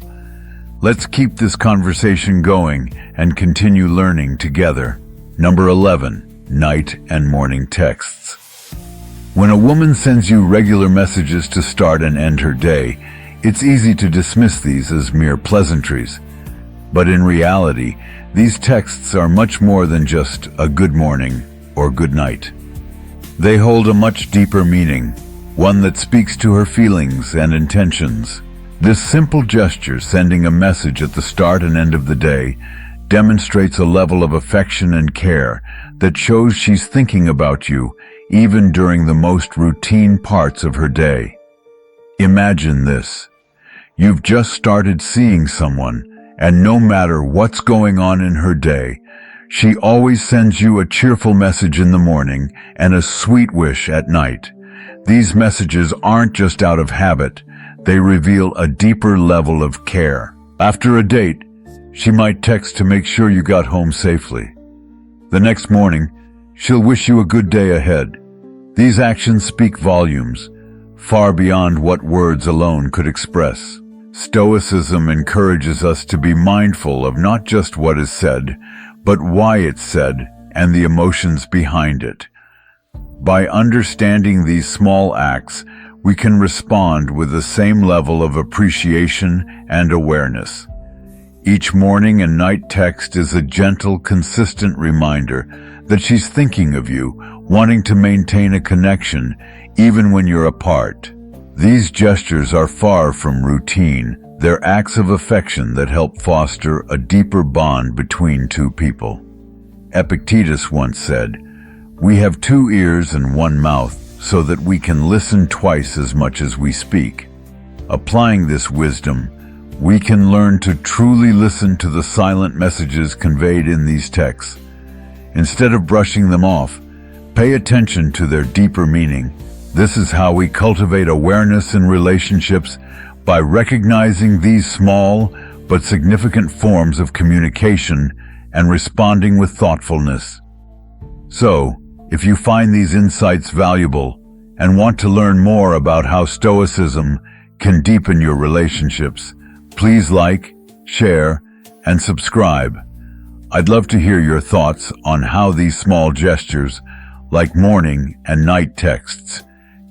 Let's keep this conversation going and continue learning together. Number 11, night and morning texts. When a woman sends you regular messages to start and end her day, it's easy to dismiss these as mere pleasantries. But in reality, these texts are much more than just a good morning or good night. They hold a much deeper meaning, one that speaks to her feelings and intentions. This simple gesture, sending a message at the start and end of the day, demonstrates a level of affection and care that shows she's thinking about you even during the most routine parts of her day. Imagine this. You've just started seeing someone, and no matter what's going on in her day, she always sends you a cheerful message in the morning and a sweet wish at night. These messages aren't just out of habit, they reveal a deeper level of care. After a date, she might text to make sure you got home safely. The next morning, she'll wish you a good day ahead. These actions speak volumes, far beyond what words alone could express. Stoicism encourages us to be mindful of not just what is said, but why it's said and the emotions behind it. By understanding these small acts, we can respond with the same level of appreciation and awareness. Each morning and night text is a gentle, consistent reminder that she's thinking of you, wanting to maintain a connection even when you're apart. These gestures are far from routine. They're acts of affection that help foster a deeper bond between two people. Epictetus once said, "We have two ears and one mouth so that we can listen twice as much as we speak." Applying this wisdom, we can learn to truly listen to the silent messages conveyed in these texts. Instead of brushing them off, pay attention to their deeper meaning. This is how we cultivate awareness in relationships, by recognizing these small but significant forms of communication and responding with thoughtfulness. So, if you find these insights valuable and want to learn more about how Stoicism can deepen your relationships, please like, share, and subscribe. I'd love to hear your thoughts on how these small gestures, like morning and night texts,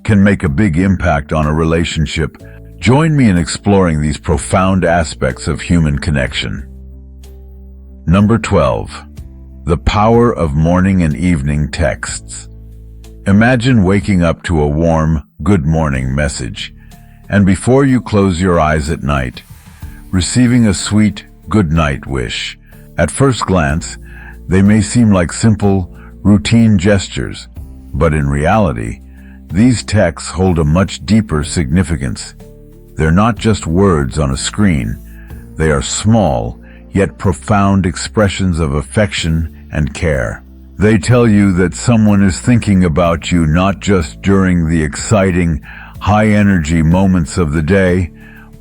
can make a big impact on a relationship. Join me in exploring these profound aspects of human connection. Number 12. The power of morning and evening texts. Imagine waking up to a warm, good morning message, and before you close your eyes at night, receiving a sweet, good night wish. At first glance, they may seem like simple, routine gestures, but in reality, these texts hold a much deeper significance. They're not just words on a screen. They are small, yet profound expressions of affection and care. They tell you that someone is thinking about you not just during the exciting, high-energy moments of the day,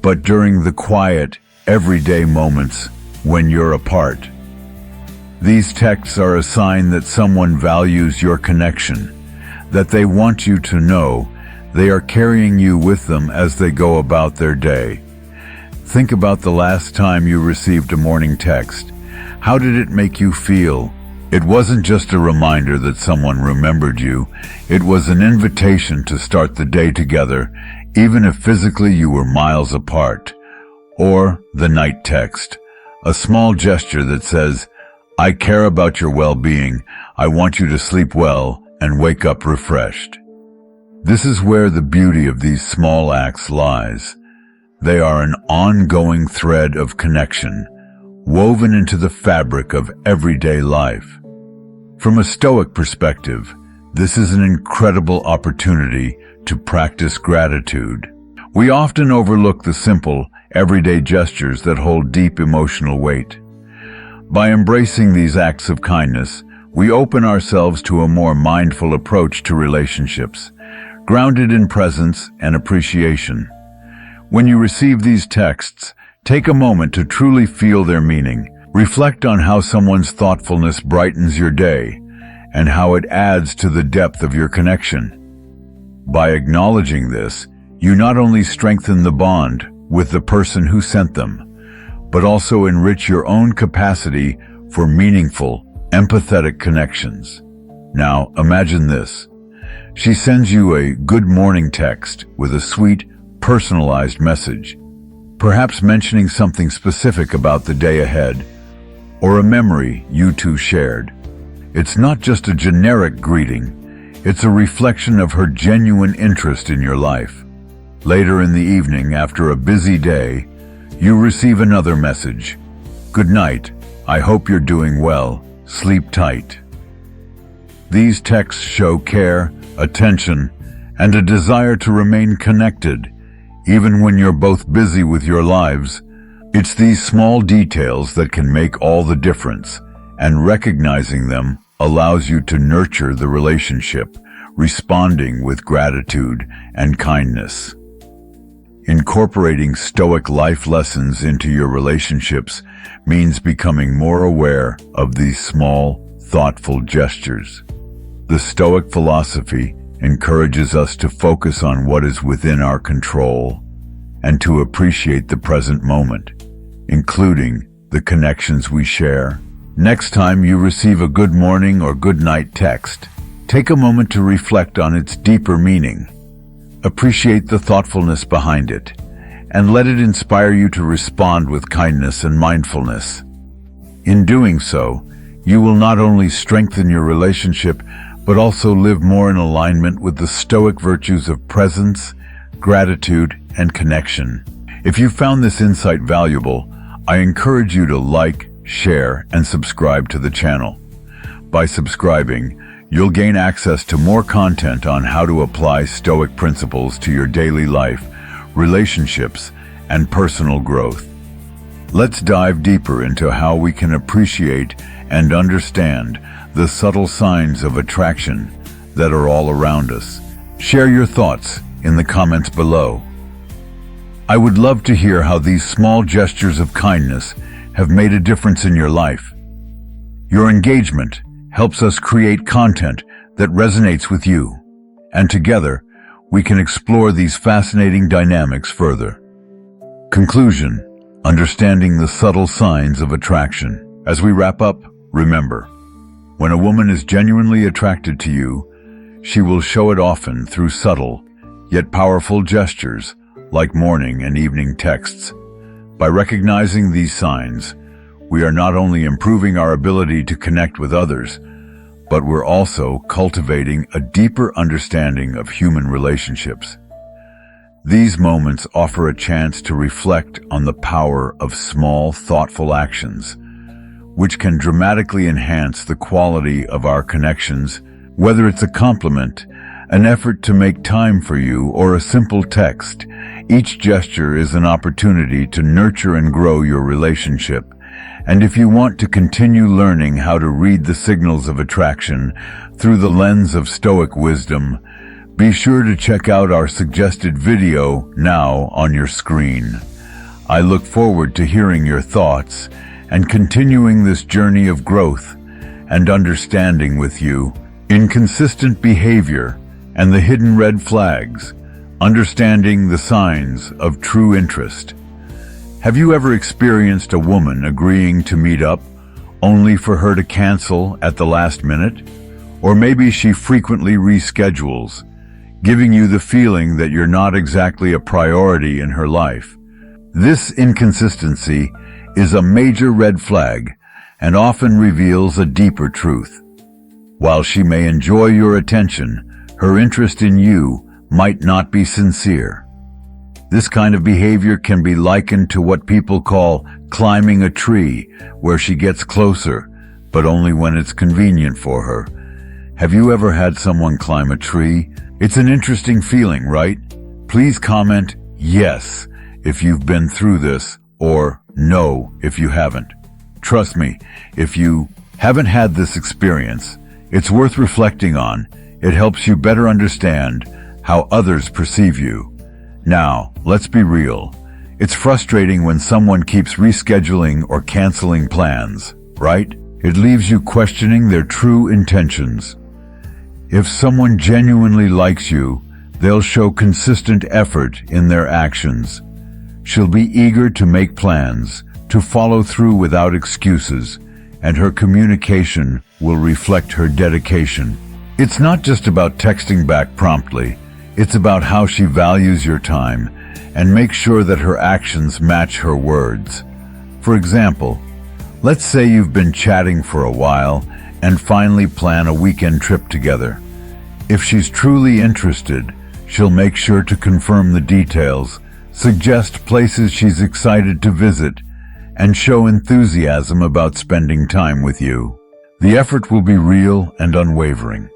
but during the quiet, everyday moments when you're apart. These texts are a sign that someone values your connection, that they want you to know they are carrying you with them as they go about their day. Think about the last time you received a morning text. How did it make you feel? It wasn't just a reminder that someone remembered you. It was an invitation to start the day together, even if physically you were miles apart. Or the night text, a small gesture that says, "I care about your well-being. I want you to sleep well and wake up refreshed." This is where the beauty of these small acts lies. They are an ongoing thread of connection, woven into the fabric of everyday life. From a Stoic perspective, this is an incredible opportunity to practice gratitude. We often overlook the simple, everyday gestures that hold deep emotional weight. By embracing these acts of kindness, we open ourselves to a more mindful approach to relationships, grounded in presence and appreciation. When you receive these texts, take a moment to truly feel their meaning. Reflect on how someone's thoughtfulness brightens your day and how it adds to the depth of your connection. By acknowledging this, you not only strengthen the bond with the person who sent them, but also enrich your own capacity for meaningful, empathetic connections. Now, imagine this. She sends you a good morning text with a sweet, personalized message, perhaps mentioning something specific about the day ahead, or a memory you two shared. It's not just a generic greeting, it's a reflection of her genuine interest in your life. Later in the evening, after a busy day, you receive another message. "Good night. I hope you're doing well. Sleep tight." These texts show care, attention, and a desire to remain connected, even when you're both busy with your lives. It's these small details that can make all the difference, and recognizing them allows you to nurture the relationship, responding with gratitude and kindness. Incorporating Stoic life lessons into your relationships means becoming more aware of these small, thoughtful gestures. The Stoic philosophy encourages us to focus on what is within our control and to appreciate the present moment, including the connections we share. Next time you receive a good morning or good night text, take a moment to reflect on its deeper meaning. Appreciate the thoughtfulness behind it, and let it inspire you to respond with kindness and mindfulness. In doing so, you will not only strengthen your relationship, but also live more in alignment with the Stoic virtues of presence, gratitude, and connection. If you found this insight valuable, I encourage you to like, share, and subscribe to the channel. By subscribing, you'll gain access to more content on how to apply Stoic principles to your daily life, relationships, and personal growth. Let's dive deeper into how we can appreciate and understand the subtle signs of attraction that are all around us. Share your thoughts in the comments below. I would love to hear how these small gestures of kindness have made a difference in your life. Your engagement helps us create content that resonates with you, and together we can explore these fascinating dynamics further. Conclusion: understanding the subtle signs of attraction. As we wrap up, remember, when a woman is genuinely attracted to you, she will show it often through subtle, yet powerful gestures like morning and evening texts. By recognizing these signs, we are not only improving our ability to connect with others, but we're also cultivating a deeper understanding of human relationships. These moments offer a chance to reflect on the power of small, thoughtful actions, which can dramatically enhance the quality of our connections. Whether it's a compliment, an effort to make time for you, or a simple text, each gesture is an opportunity to nurture and grow your relationship And if you want to continue learning how to read the signals of attraction through the lens of Stoic wisdom, be sure to check out our suggested video now on your screen. I look forward to hearing your thoughts and continuing this journey of growth and understanding with you. Inconsistent behavior and the hidden red flags, understanding the signs of true interest. Have you ever experienced a woman agreeing to meet up only for her to cancel at the last minute? Or maybe she frequently reschedules, giving you the feeling that you're not exactly a priority in her life. This inconsistency is a major red flag and often reveals a deeper truth. While she may enjoy your attention, her interest in you might not be sincere. This kind of behavior can be likened to what people call climbing a tree, where she gets closer, but only when it's convenient for her. Have you ever had someone climb a tree? It's an interesting feeling, right? Please comment yes if you've been through this, or no if you haven't. Trust me, if you haven't had this experience, it's worth reflecting on. It helps you better understand how others perceive you. Now, let's be real. It's frustrating when someone keeps rescheduling or canceling plans, right? It leaves you questioning their true intentions. If someone genuinely likes you, they'll show consistent effort in their actions. She'll be eager to make plans, to follow through without excuses, and her communication will reflect her dedication. It's not just about texting back promptly. It's about how she values your time and makes sure that her actions match her words. For example, let's say you've been chatting for a while and finally plan a weekend trip together. If she's truly interested, she'll make sure to confirm the details, suggest places she's excited to visit, and show enthusiasm about spending time with you. The effort will be real and unwavering.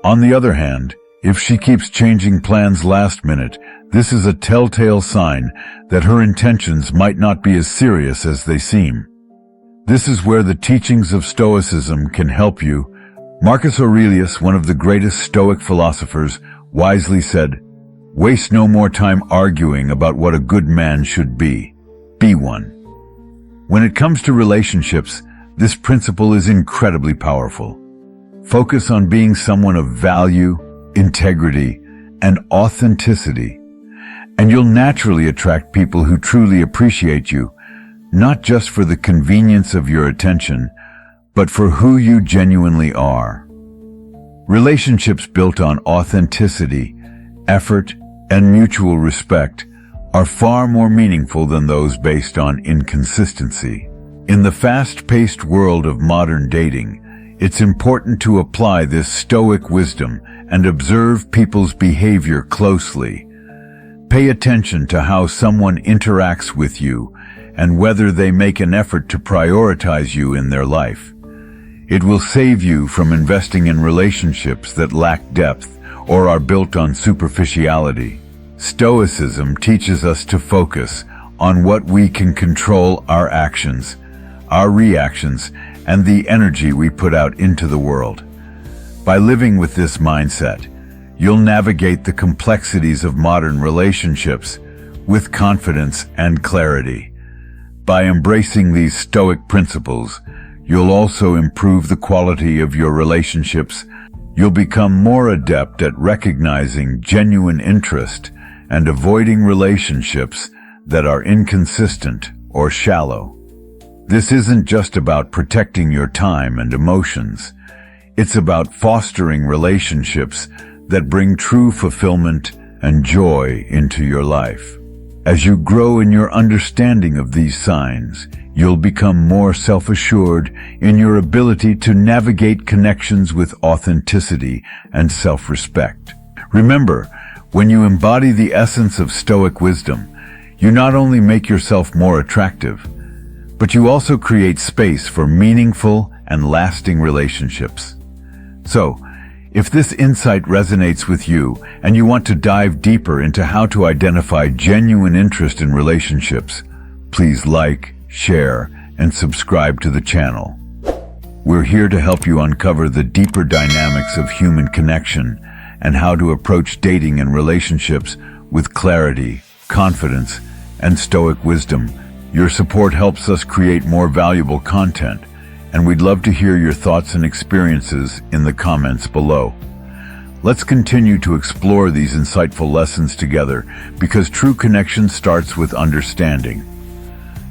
On the other hand, if she keeps changing plans last minute, this is a telltale sign that her intentions might not be as serious as they seem. This is where the teachings of Stoicism can help you. Marcus Aurelius, one of the greatest Stoic philosophers, wisely said, "Waste no more time arguing about what a good man should be. Be one." When it comes to relationships, this principle is incredibly powerful. Focus on being someone of value, integrity, and authenticity, and you'll naturally attract people who truly appreciate you, not just for the convenience of your attention, but for who you genuinely are. Relationships built on authenticity, effort, and mutual respect are far more meaningful than those based on inconsistency. In the fast-paced world of modern dating, it's important to apply this Stoic wisdom and observe people's behavior closely. Pay attention to how someone interacts with you and whether they make an effort to prioritize you in their life. It will save you from investing in relationships that lack depth or are built on superficiality. Stoicism teaches us to focus on what we can control: our actions, our reactions, and the energy we put out into the world. By living with this mindset, you'll navigate the complexities of modern relationships with confidence and clarity. By embracing these Stoic principles, you'll also improve the quality of your relationships. You'll become more adept at recognizing genuine interest and avoiding relationships that are inconsistent or shallow. This isn't just about protecting your time and emotions. It's about fostering relationships that bring true fulfillment and joy into your life. As you grow in your understanding of these signs, you'll become more self-assured in your ability to navigate connections with authenticity and self-respect. Remember, when you embody the essence of Stoic wisdom, you not only make yourself more attractive, but you also create space for meaningful and lasting relationships. So, if this insight resonates with you and you want to dive deeper into how to identify genuine interest in relationships, please like, share, and subscribe to the channel. We're here to help you uncover the deeper dynamics of human connection and how to approach dating and relationships with clarity, confidence, and Stoic wisdom. Your support helps us create more valuable content, and we'd love to hear your thoughts and experiences in the comments below. Let's continue to explore these insightful lessons together, because true connection starts with understanding.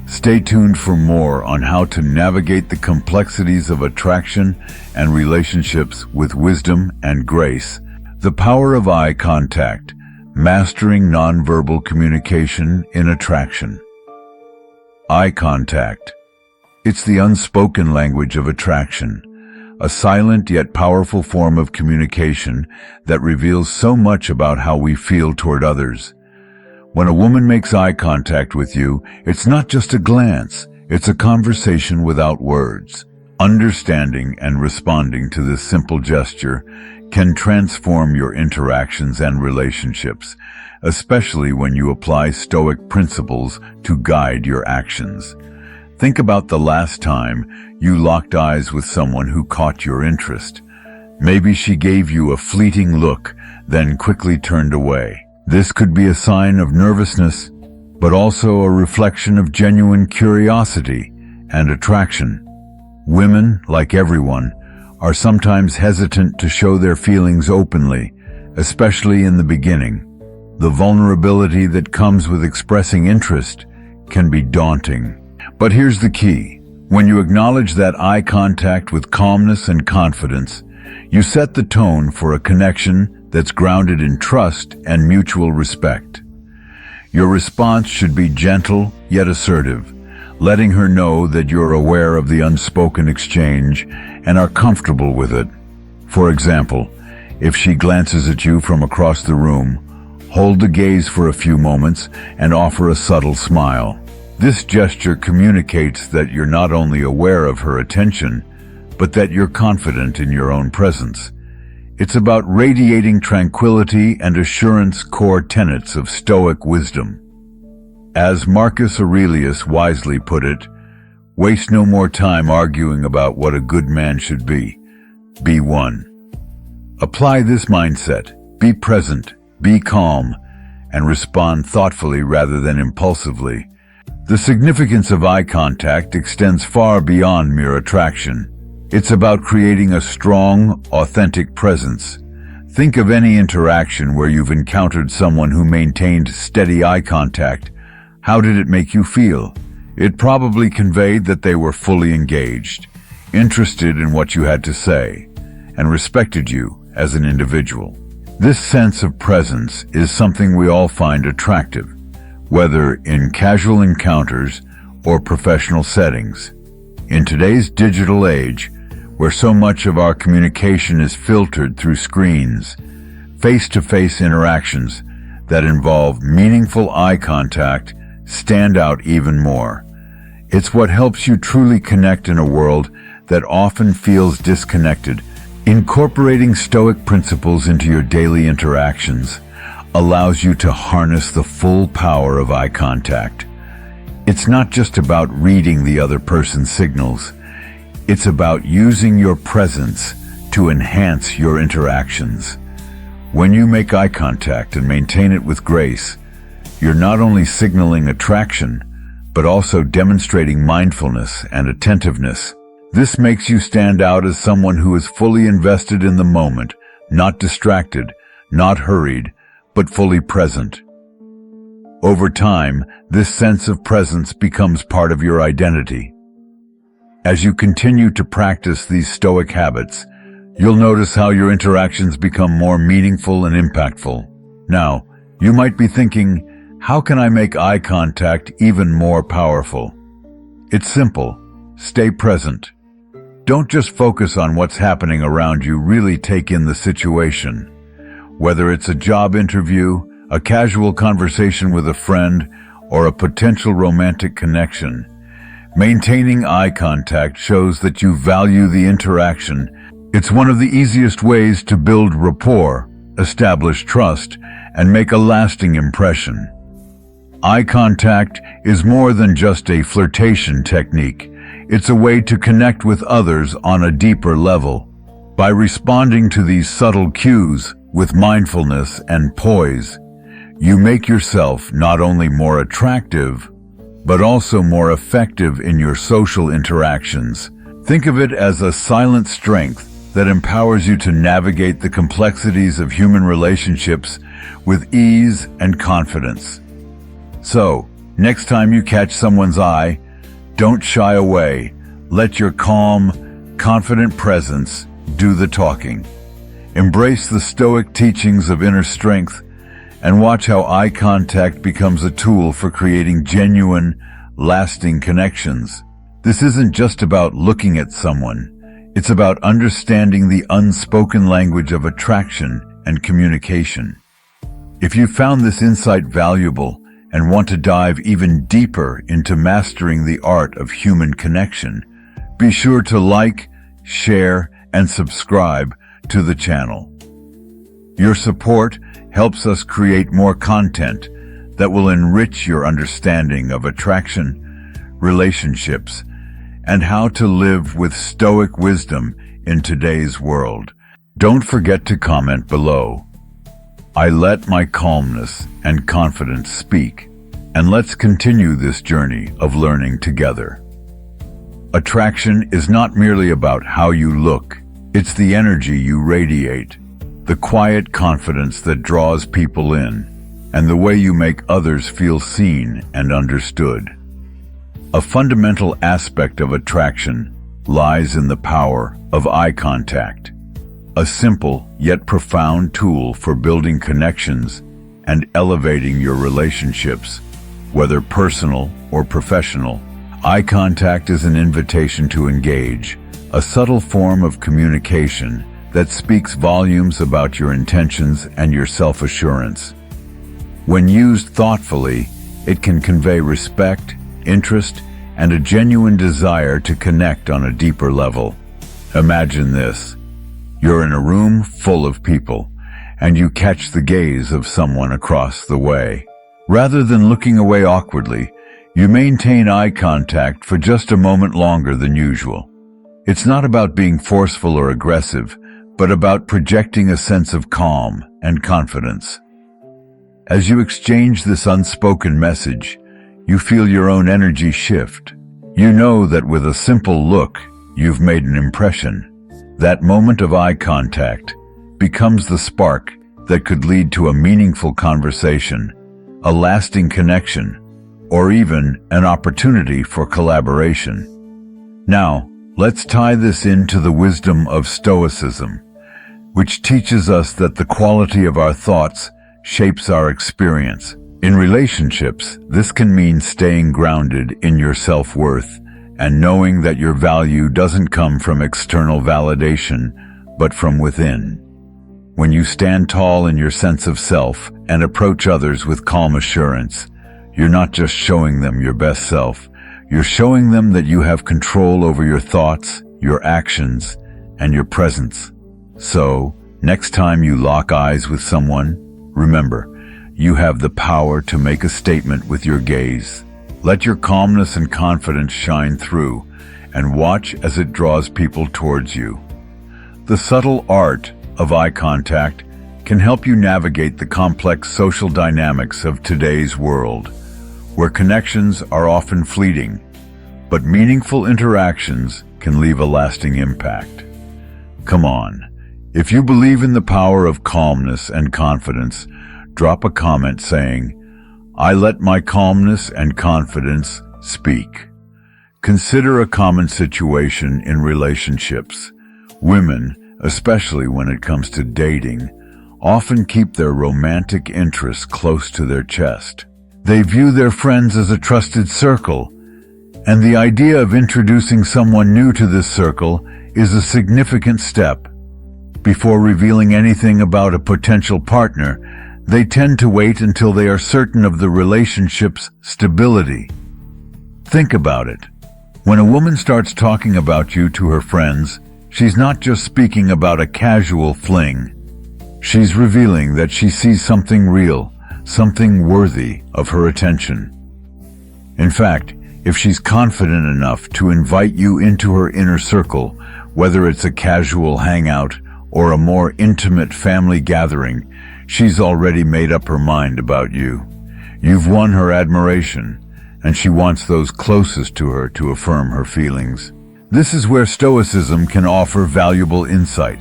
Stay tuned for more on how to navigate the complexities of attraction and relationships with wisdom and grace. The power of eye contact, mastering nonverbal communication in attraction. Eye contact. It's the unspoken language of attraction, a silent yet powerful form of communication that reveals so much about how we feel toward others. When a woman makes eye contact with you, it's not just a glance, it's a conversation without words. Understanding and responding to this simple gesture can transform your interactions and relationships, especially when you apply Stoic principles to guide your actions. Think about the last time you locked eyes with someone who caught your interest. Maybe she gave you a fleeting look, then quickly turned away. This could be a sign of nervousness, but also a reflection of genuine curiosity and attraction. Women, like everyone, are sometimes hesitant to show their feelings openly, especially in the beginning. The vulnerability that comes with expressing interest can be daunting. But here's the key. When you acknowledge that eye contact with calmness and confidence, you set the tone for a connection that's grounded in trust and mutual respect. Your response should be gentle yet assertive, letting her know that you're aware of the unspoken exchange and are comfortable with it. For example, if she glances at you from across the room, hold the gaze for a few moments and offer a subtle smile. This gesture communicates that you're not only aware of her attention, but that you're confident in your own presence. It's about radiating tranquility and assurance, core tenets of Stoic wisdom. As Marcus Aurelius wisely put it, waste no more time arguing about what a good man should be. Be one. Apply this mindset. Be present, be calm, and respond thoughtfully rather than impulsively. The significance of eye contact extends far beyond mere attraction. It's about creating a strong, authentic presence. Think of any interaction where you've encountered someone who maintained steady eye contact. How did it make you feel? It probably conveyed that they were fully engaged, interested in what you had to say, and respected you as an individual. This sense of presence is something we all find attractive, whether in casual encounters or professional settings. In today's digital age, where so much of our communication is filtered through screens, face-to-face interactions that involve meaningful eye contact stand out even more. It's what helps you truly connect in a world that often feels disconnected. Incorporating Stoic principles into your daily interactions allows you to harness the full power of eye contact. It's not just about reading the other person's signals. It's about using your presence to enhance your interactions. When you make eye contact and maintain it with grace, you're not only signaling attraction, but also demonstrating mindfulness and attentiveness. This makes you stand out as someone who is fully invested in the moment, not distracted, not hurried, but fully present. Over time, this sense of presence becomes part of your identity. As you continue to practice these Stoic habits, you'll notice how your interactions become more meaningful and impactful. Now, you might be thinking, how can I make eye contact even more powerful? It's simple. Stay present. Don't just focus on what's happening around you, really take in the situation. Whether it's a job interview, a casual conversation with a friend, or a potential romantic connection, maintaining eye contact shows that you value the interaction. It's one of the easiest ways to build rapport, establish trust, and make a lasting impression. Eye contact is more than just a flirtation technique. It's a way to connect with others on a deeper level. By responding to these subtle cues with mindfulness and poise, you make yourself not only more attractive, but also more effective in your social interactions. Think of it as a silent strength that empowers you to navigate the complexities of human relationships with ease and confidence. So, next time you catch someone's eye, don't shy away. Let your calm, confident presence do the talking. Embrace the Stoic teachings of inner strength and watch how eye contact becomes a tool for creating genuine, lasting connections. This isn't just about looking at someone. It's about understanding the unspoken language of attraction and communication. If you found this insight valuable and want to dive even deeper into mastering the art of human connection, be sure to like, share, and subscribe to the channel. Your support helps us create more content that will enrich your understanding of attraction, relationships, and how to live with Stoic wisdom in today's world. Don't forget to comment below. I let my calmness and confidence speak, and let's continue this journey of learning together. Attraction is not merely about how you look, it's the energy you radiate, the quiet confidence that draws people in, and the way you make others feel seen and understood. A fundamental aspect of attraction lies in the power of eye contact, a simple yet profound tool for building connections and elevating your relationships, whether personal or professional. Eye contact is an invitation to engage, a subtle form of communication that speaks volumes about your intentions and your self-assurance. When used thoughtfully, it can convey respect, interest, and a genuine desire to connect on a deeper level. Imagine this. You're in a room full of people, and you catch the gaze of someone across the way. Rather than looking away awkwardly, you maintain eye contact for just a moment longer than usual. It's not about being forceful or aggressive, but about projecting a sense of calm and confidence. As you exchange this unspoken message, you feel your own energy shift. You know that with a simple look, you've made an impression. That moment of eye contact becomes the spark that could lead to a meaningful conversation, a lasting connection, or even an opportunity for collaboration. Now, let's tie this into the wisdom of Stoicism, which teaches us that the quality of our thoughts shapes our experience. In relationships, this can mean staying grounded in your self-worth and knowing that your value doesn't come from external validation, but from within. When you stand tall in your sense of self and approach others with calm assurance, you're not just showing them your best self, you're showing them that you have control over your thoughts, your actions, and your presence. So, next time you lock eyes with someone, remember, you have the power to make a statement with your gaze. Let your calmness and confidence shine through, and watch as it draws people towards you. The subtle art of eye contact can help you navigate the complex social dynamics of today's world, where connections are often fleeting, but meaningful interactions can leave a lasting impact. Come on, if you believe in the power of calmness and confidence, drop a comment saying, "I let my calmness and confidence speak." Consider a common situation in relationships. Women, especially when it comes to dating, often keep their romantic interests close to their chest. They view their friends as a trusted circle, and the idea of introducing someone new to this circle is a significant step. Before revealing anything about a potential partner, they tend to wait until they are certain of the relationship's stability. Think about it. When a woman starts talking about you to her friends, she's not just speaking about a casual fling. She's revealing that she sees something real, something worthy of her attention. In fact, If she's confident enough to invite you into her inner circle, whether it's a casual hangout or a more intimate family gathering, she's already made up her mind about you. You've won her admiration, and she wants those closest to her to affirm her feelings. This is where Stoicism can offer valuable insight.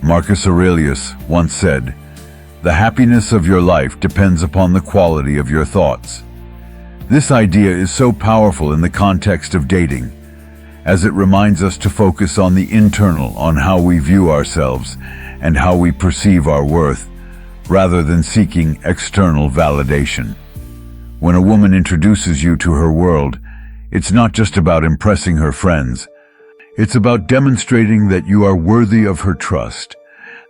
Marcus Aurelius once said, "The happiness of your life depends upon the quality of your thoughts." This idea is so powerful in the context of dating, as it reminds us to focus on the internal, on how we view ourselves and how we perceive our worth, rather than seeking external validation. When a woman introduces you to her world, it's not just about impressing her friends. It's about demonstrating that you are worthy of her trust,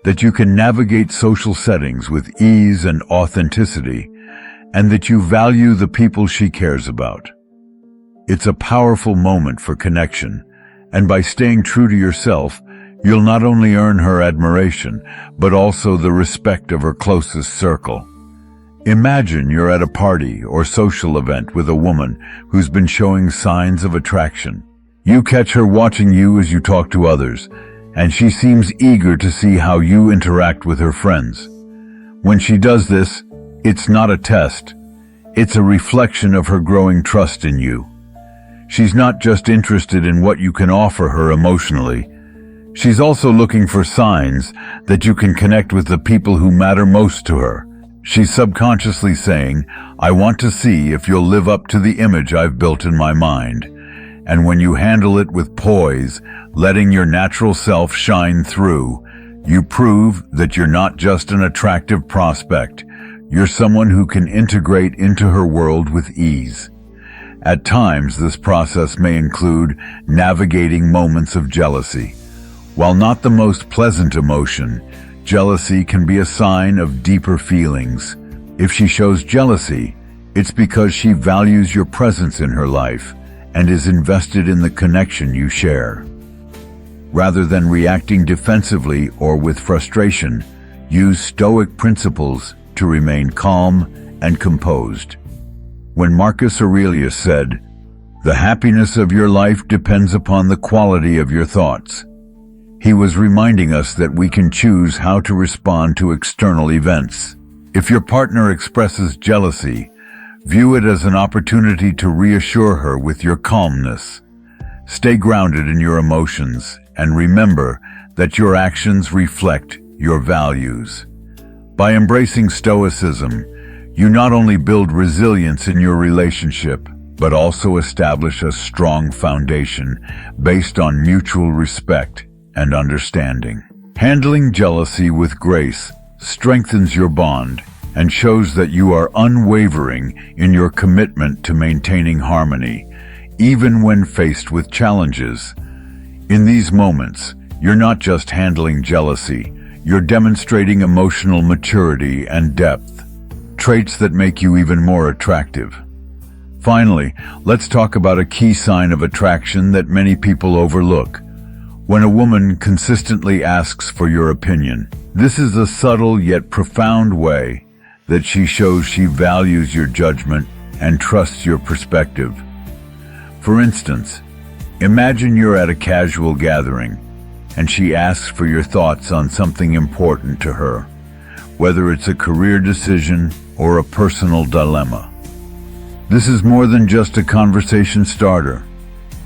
that you can navigate social settings with ease and authenticity, and that you value the people she cares about. It's a powerful moment for connection, and by staying true to yourself, you'll not only earn her admiration, but also the respect of her closest circle. Imagine you're at a party or social event with a woman who's been showing signs of attraction. You catch her watching you as you talk to others, and she seems eager to see how you interact with her friends. When she does this, it's not a test. It's a reflection of her growing trust in you. She's not just interested in what you can offer her emotionally. She's also looking for signs that you can connect with the people who matter most to her. She's subconsciously saying, "I want to see if you'll live up to the image I've built in my mind." And when you handle it with poise, letting your natural self shine through, you prove that you're not just an attractive prospect. You're someone who can integrate into her world with ease. At times, this process may include navigating moments of jealousy. While not the most pleasant emotion, jealousy can be a sign of deeper feelings. If she shows jealousy, it's because she values your presence in her life and is invested in the connection you share. Rather than reacting defensively or with frustration, use Stoic principles to remain calm and composed. When Marcus Aurelius said, "The happiness of your life depends upon the quality of your thoughts," he was reminding us that we can choose how to respond to external events. If your partner expresses jealousy, view it as an opportunity to reassure her with your calmness. Stay grounded in your emotions and remember that your actions reflect your values. By embracing Stoicism, you not only build resilience in your relationship, but also establish a strong foundation based on mutual respect and understanding. Handling jealousy with grace strengthens your bond and shows that you are unwavering in your commitment to maintaining harmony, even when faced with challenges. In these moments, you're not just handling jealousy, you're demonstrating emotional maturity and depth, traits that make you even more attractive. Finally, let's talk about a key sign of attraction that many people overlook. When a woman consistently asks for your opinion, this is a subtle yet profound way that she shows she values your judgment and trusts your perspective. For instance, imagine you're at a casual gathering and she asks for your thoughts on something important to her, whether it's a career decision or a personal dilemma. This is more than just a conversation starter.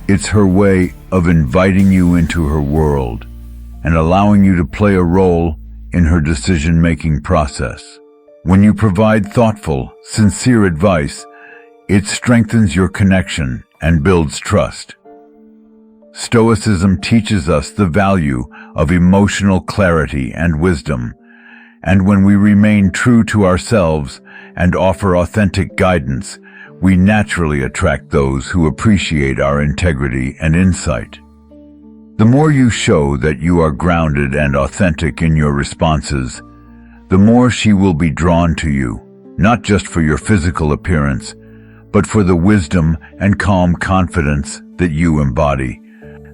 It's her way of inviting you into her world and allowing you to play a role in her decision-making process. When you provide thoughtful, sincere advice, it strengthens your connection and builds trust. Stoicism teaches us the value of emotional clarity and wisdom, and when we remain true to ourselves and offer authentic guidance, we naturally attract those who appreciate our integrity and insight. The more you show that you are grounded and authentic in your responses, the more she will be drawn to you, not just for your physical appearance, but for the wisdom and calm confidence that you embody.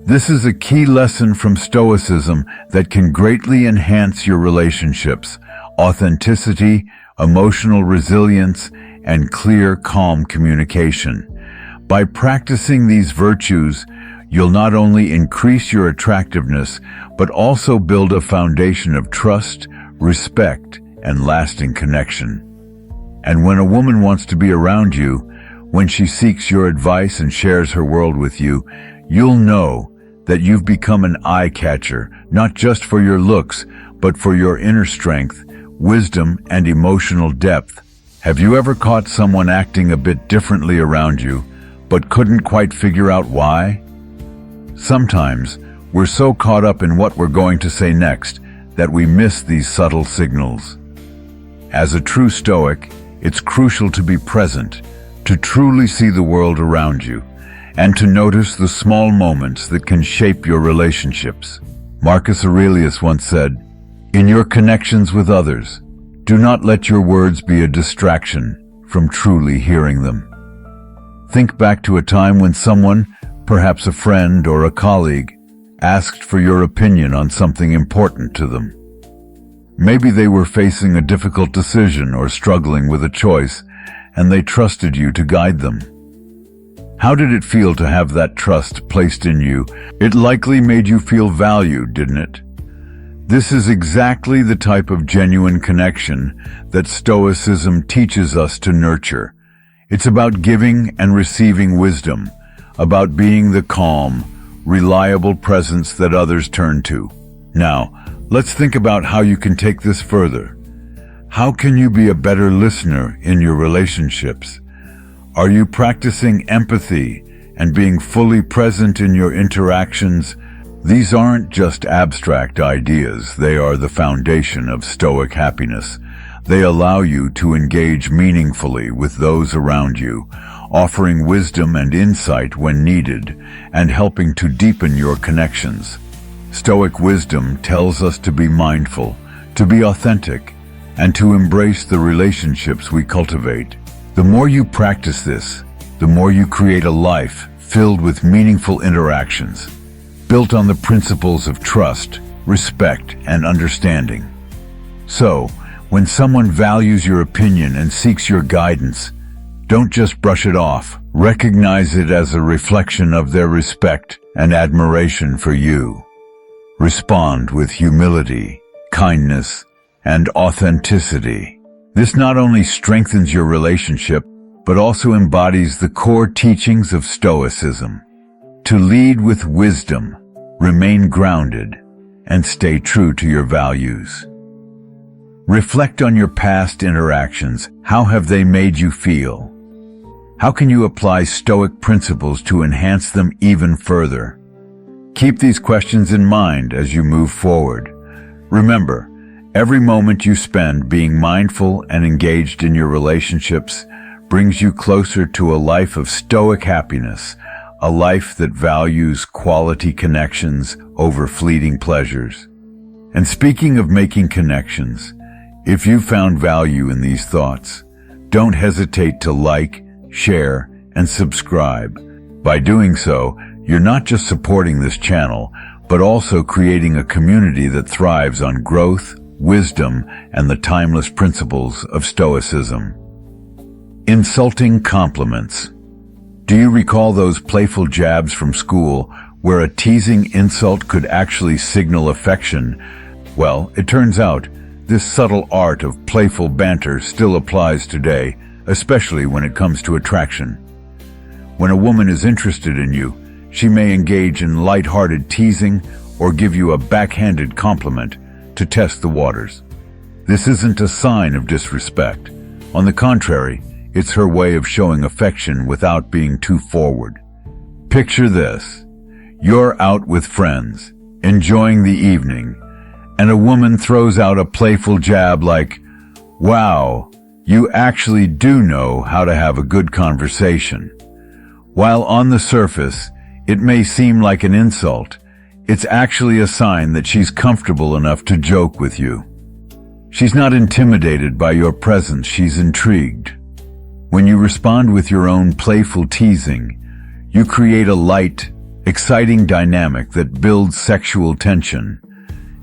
This is a key lesson from Stoicism that can greatly enhance your relationships: authenticity, emotional resilience, and clear, calm communication. By practicing these virtues, you'll not only increase your attractiveness, but also build a foundation of trust, respect, and lasting connection. And when a woman wants to be around you, when she seeks your advice and shares her world with you, you'll know that you've become an eye-catcher, not just for your looks, but for your inner strength, wisdom, and emotional depth. Have you ever caught someone acting a bit differently around you, but couldn't quite figure out why? Sometimes, we're so caught up in what we're going to say next that we miss these subtle signals. As a true Stoic, it's crucial to be present, to truly see the world around you, and to notice the small moments that can shape your relationships. Marcus Aurelius once said, "In your connections with others, do not let your words be a distraction from truly hearing them." Think back to a time when someone, perhaps a friend or a colleague, asked for your opinion on something important to them. Maybe they were facing a difficult decision or struggling with a choice, and they trusted you to guide them. How did it feel to have that trust placed in you? It likely made you feel valued, didn't it? This is exactly the type of genuine connection that Stoicism teaches us to nurture. It's about giving and receiving wisdom, about being the calm, reliable presence that others turn to. Now, let's think about how you can take this further. How can you be a better listener in your relationships? Are you practicing empathy and being fully present in your interactions? These aren't just abstract ideas, they are the foundation of Stoic happiness. They allow you to engage meaningfully with those around you, offering wisdom and insight when needed, and helping to deepen your connections. Stoic wisdom tells us to be mindful, to be authentic, and to embrace the relationships we cultivate. The more you practice this, the more you create a life filled with meaningful interactions, built on the principles of trust, respect, and understanding. So, when someone values your opinion and seeks your guidance, don't just brush it off. Recognize it as a reflection of their respect and admiration for you. Respond with humility, kindness, and authenticity. This not only strengthens your relationship, but also embodies the core teachings of Stoicism. To lead with wisdom, remain grounded, and stay true to your values. Reflect on your past interactions. How have they made you feel? How can you apply Stoic principles to enhance them even further? Keep these questions in mind as you move forward. Remember, every moment you spend being mindful and engaged in your relationships brings you closer to a life of Stoic happiness, a life that values quality connections over fleeting pleasures. And speaking of making connections, if you found value in these thoughts, don't hesitate to like, share, and subscribe. By doing so, you're not just supporting this channel, but also creating a community that thrives on growth, wisdom, and the timeless principles of Stoicism. Insulting compliments. Do you recall those playful jabs from school where a teasing insult could actually signal affection? Well, it turns out this subtle art of playful banter still applies today, especially when it comes to attraction. When a woman is interested in you, she may engage in light-hearted teasing or give you a backhanded compliment to test the waters. This isn't a sign of disrespect. On the contrary, it's her way of showing affection without being too forward. Picture this. You're out with friends, enjoying the evening, and a woman throws out a playful jab like, "Wow, you actually do know how to have a good conversation." While on the surface, it may seem like an insult, it's actually a sign that she's comfortable enough to joke with you. She's not intimidated by your presence, she's intrigued. When you respond with your own playful teasing, you create a light, exciting dynamic that builds sexual tension,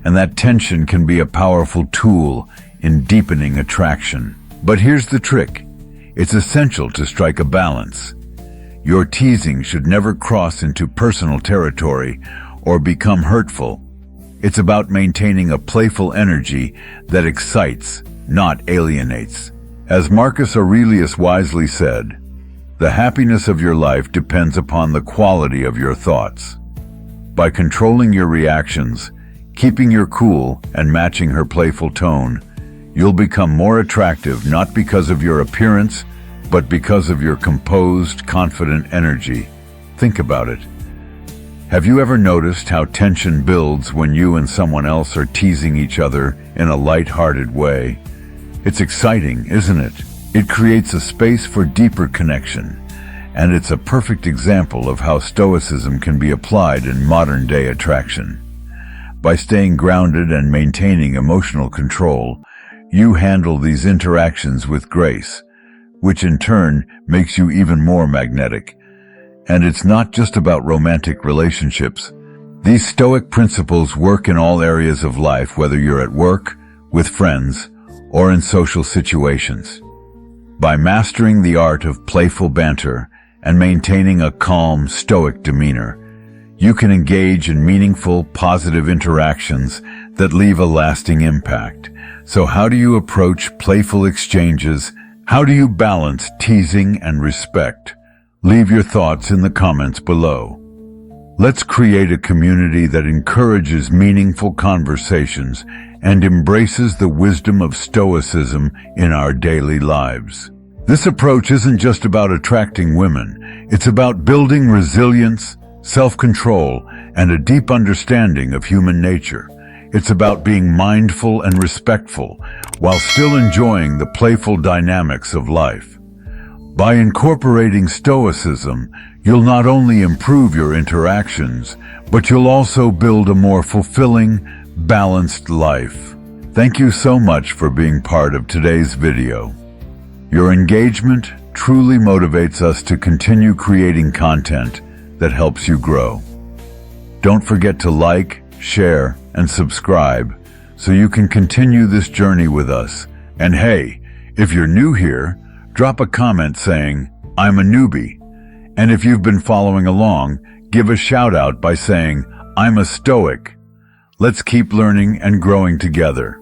and that tension can be a powerful tool in deepening attraction. But here's the trick. It's essential to strike a balance. Your teasing should never cross into personal territory or become hurtful. It's about maintaining a playful energy that excites, not alienates. As Marcus Aurelius wisely said, the happiness of your life depends upon the quality of your thoughts. By controlling your reactions, keeping your cool, and matching her playful tone, you'll become more attractive not because of your appearance, but because of your composed, confident energy. Think about it. Have you ever noticed how tension builds when you and someone else are teasing each other in a light-hearted way? It's exciting, isn't it? It creates a space for deeper connection, and it's a perfect example of how Stoicism can be applied in modern-day attraction. By staying grounded and maintaining emotional control, you handle these interactions with grace, which in turn makes you even more magnetic. And it's not just about romantic relationships. These Stoic principles work in all areas of life, whether you're at work, with friends, or in social situations. By mastering the art of playful banter and maintaining a calm, Stoic demeanor, you can engage in meaningful, positive interactions that leave a lasting impact. So how do you approach playful exchanges? How do you balance teasing and respect? Leave your thoughts in the comments below. Let's create a community that encourages meaningful conversations and embraces the wisdom of Stoicism in our daily lives. This approach isn't just about attracting women. It's about building resilience, self-control, and a deep understanding of human nature. It's about being mindful and respectful while still enjoying the playful dynamics of life. By incorporating Stoicism, you'll not only improve your interactions, but you'll also build a more fulfilling, balanced life. Thank you so much for being part of today's video. Your engagement truly motivates us to continue creating content that helps you grow. Don't forget to like, share, and subscribe so you can continue this journey with us. And hey, if you're new here, drop a comment saying, "I'm a newbie." And if you've been following along, give a shout out by saying, "I'm a Stoic." Let's keep learning and growing together.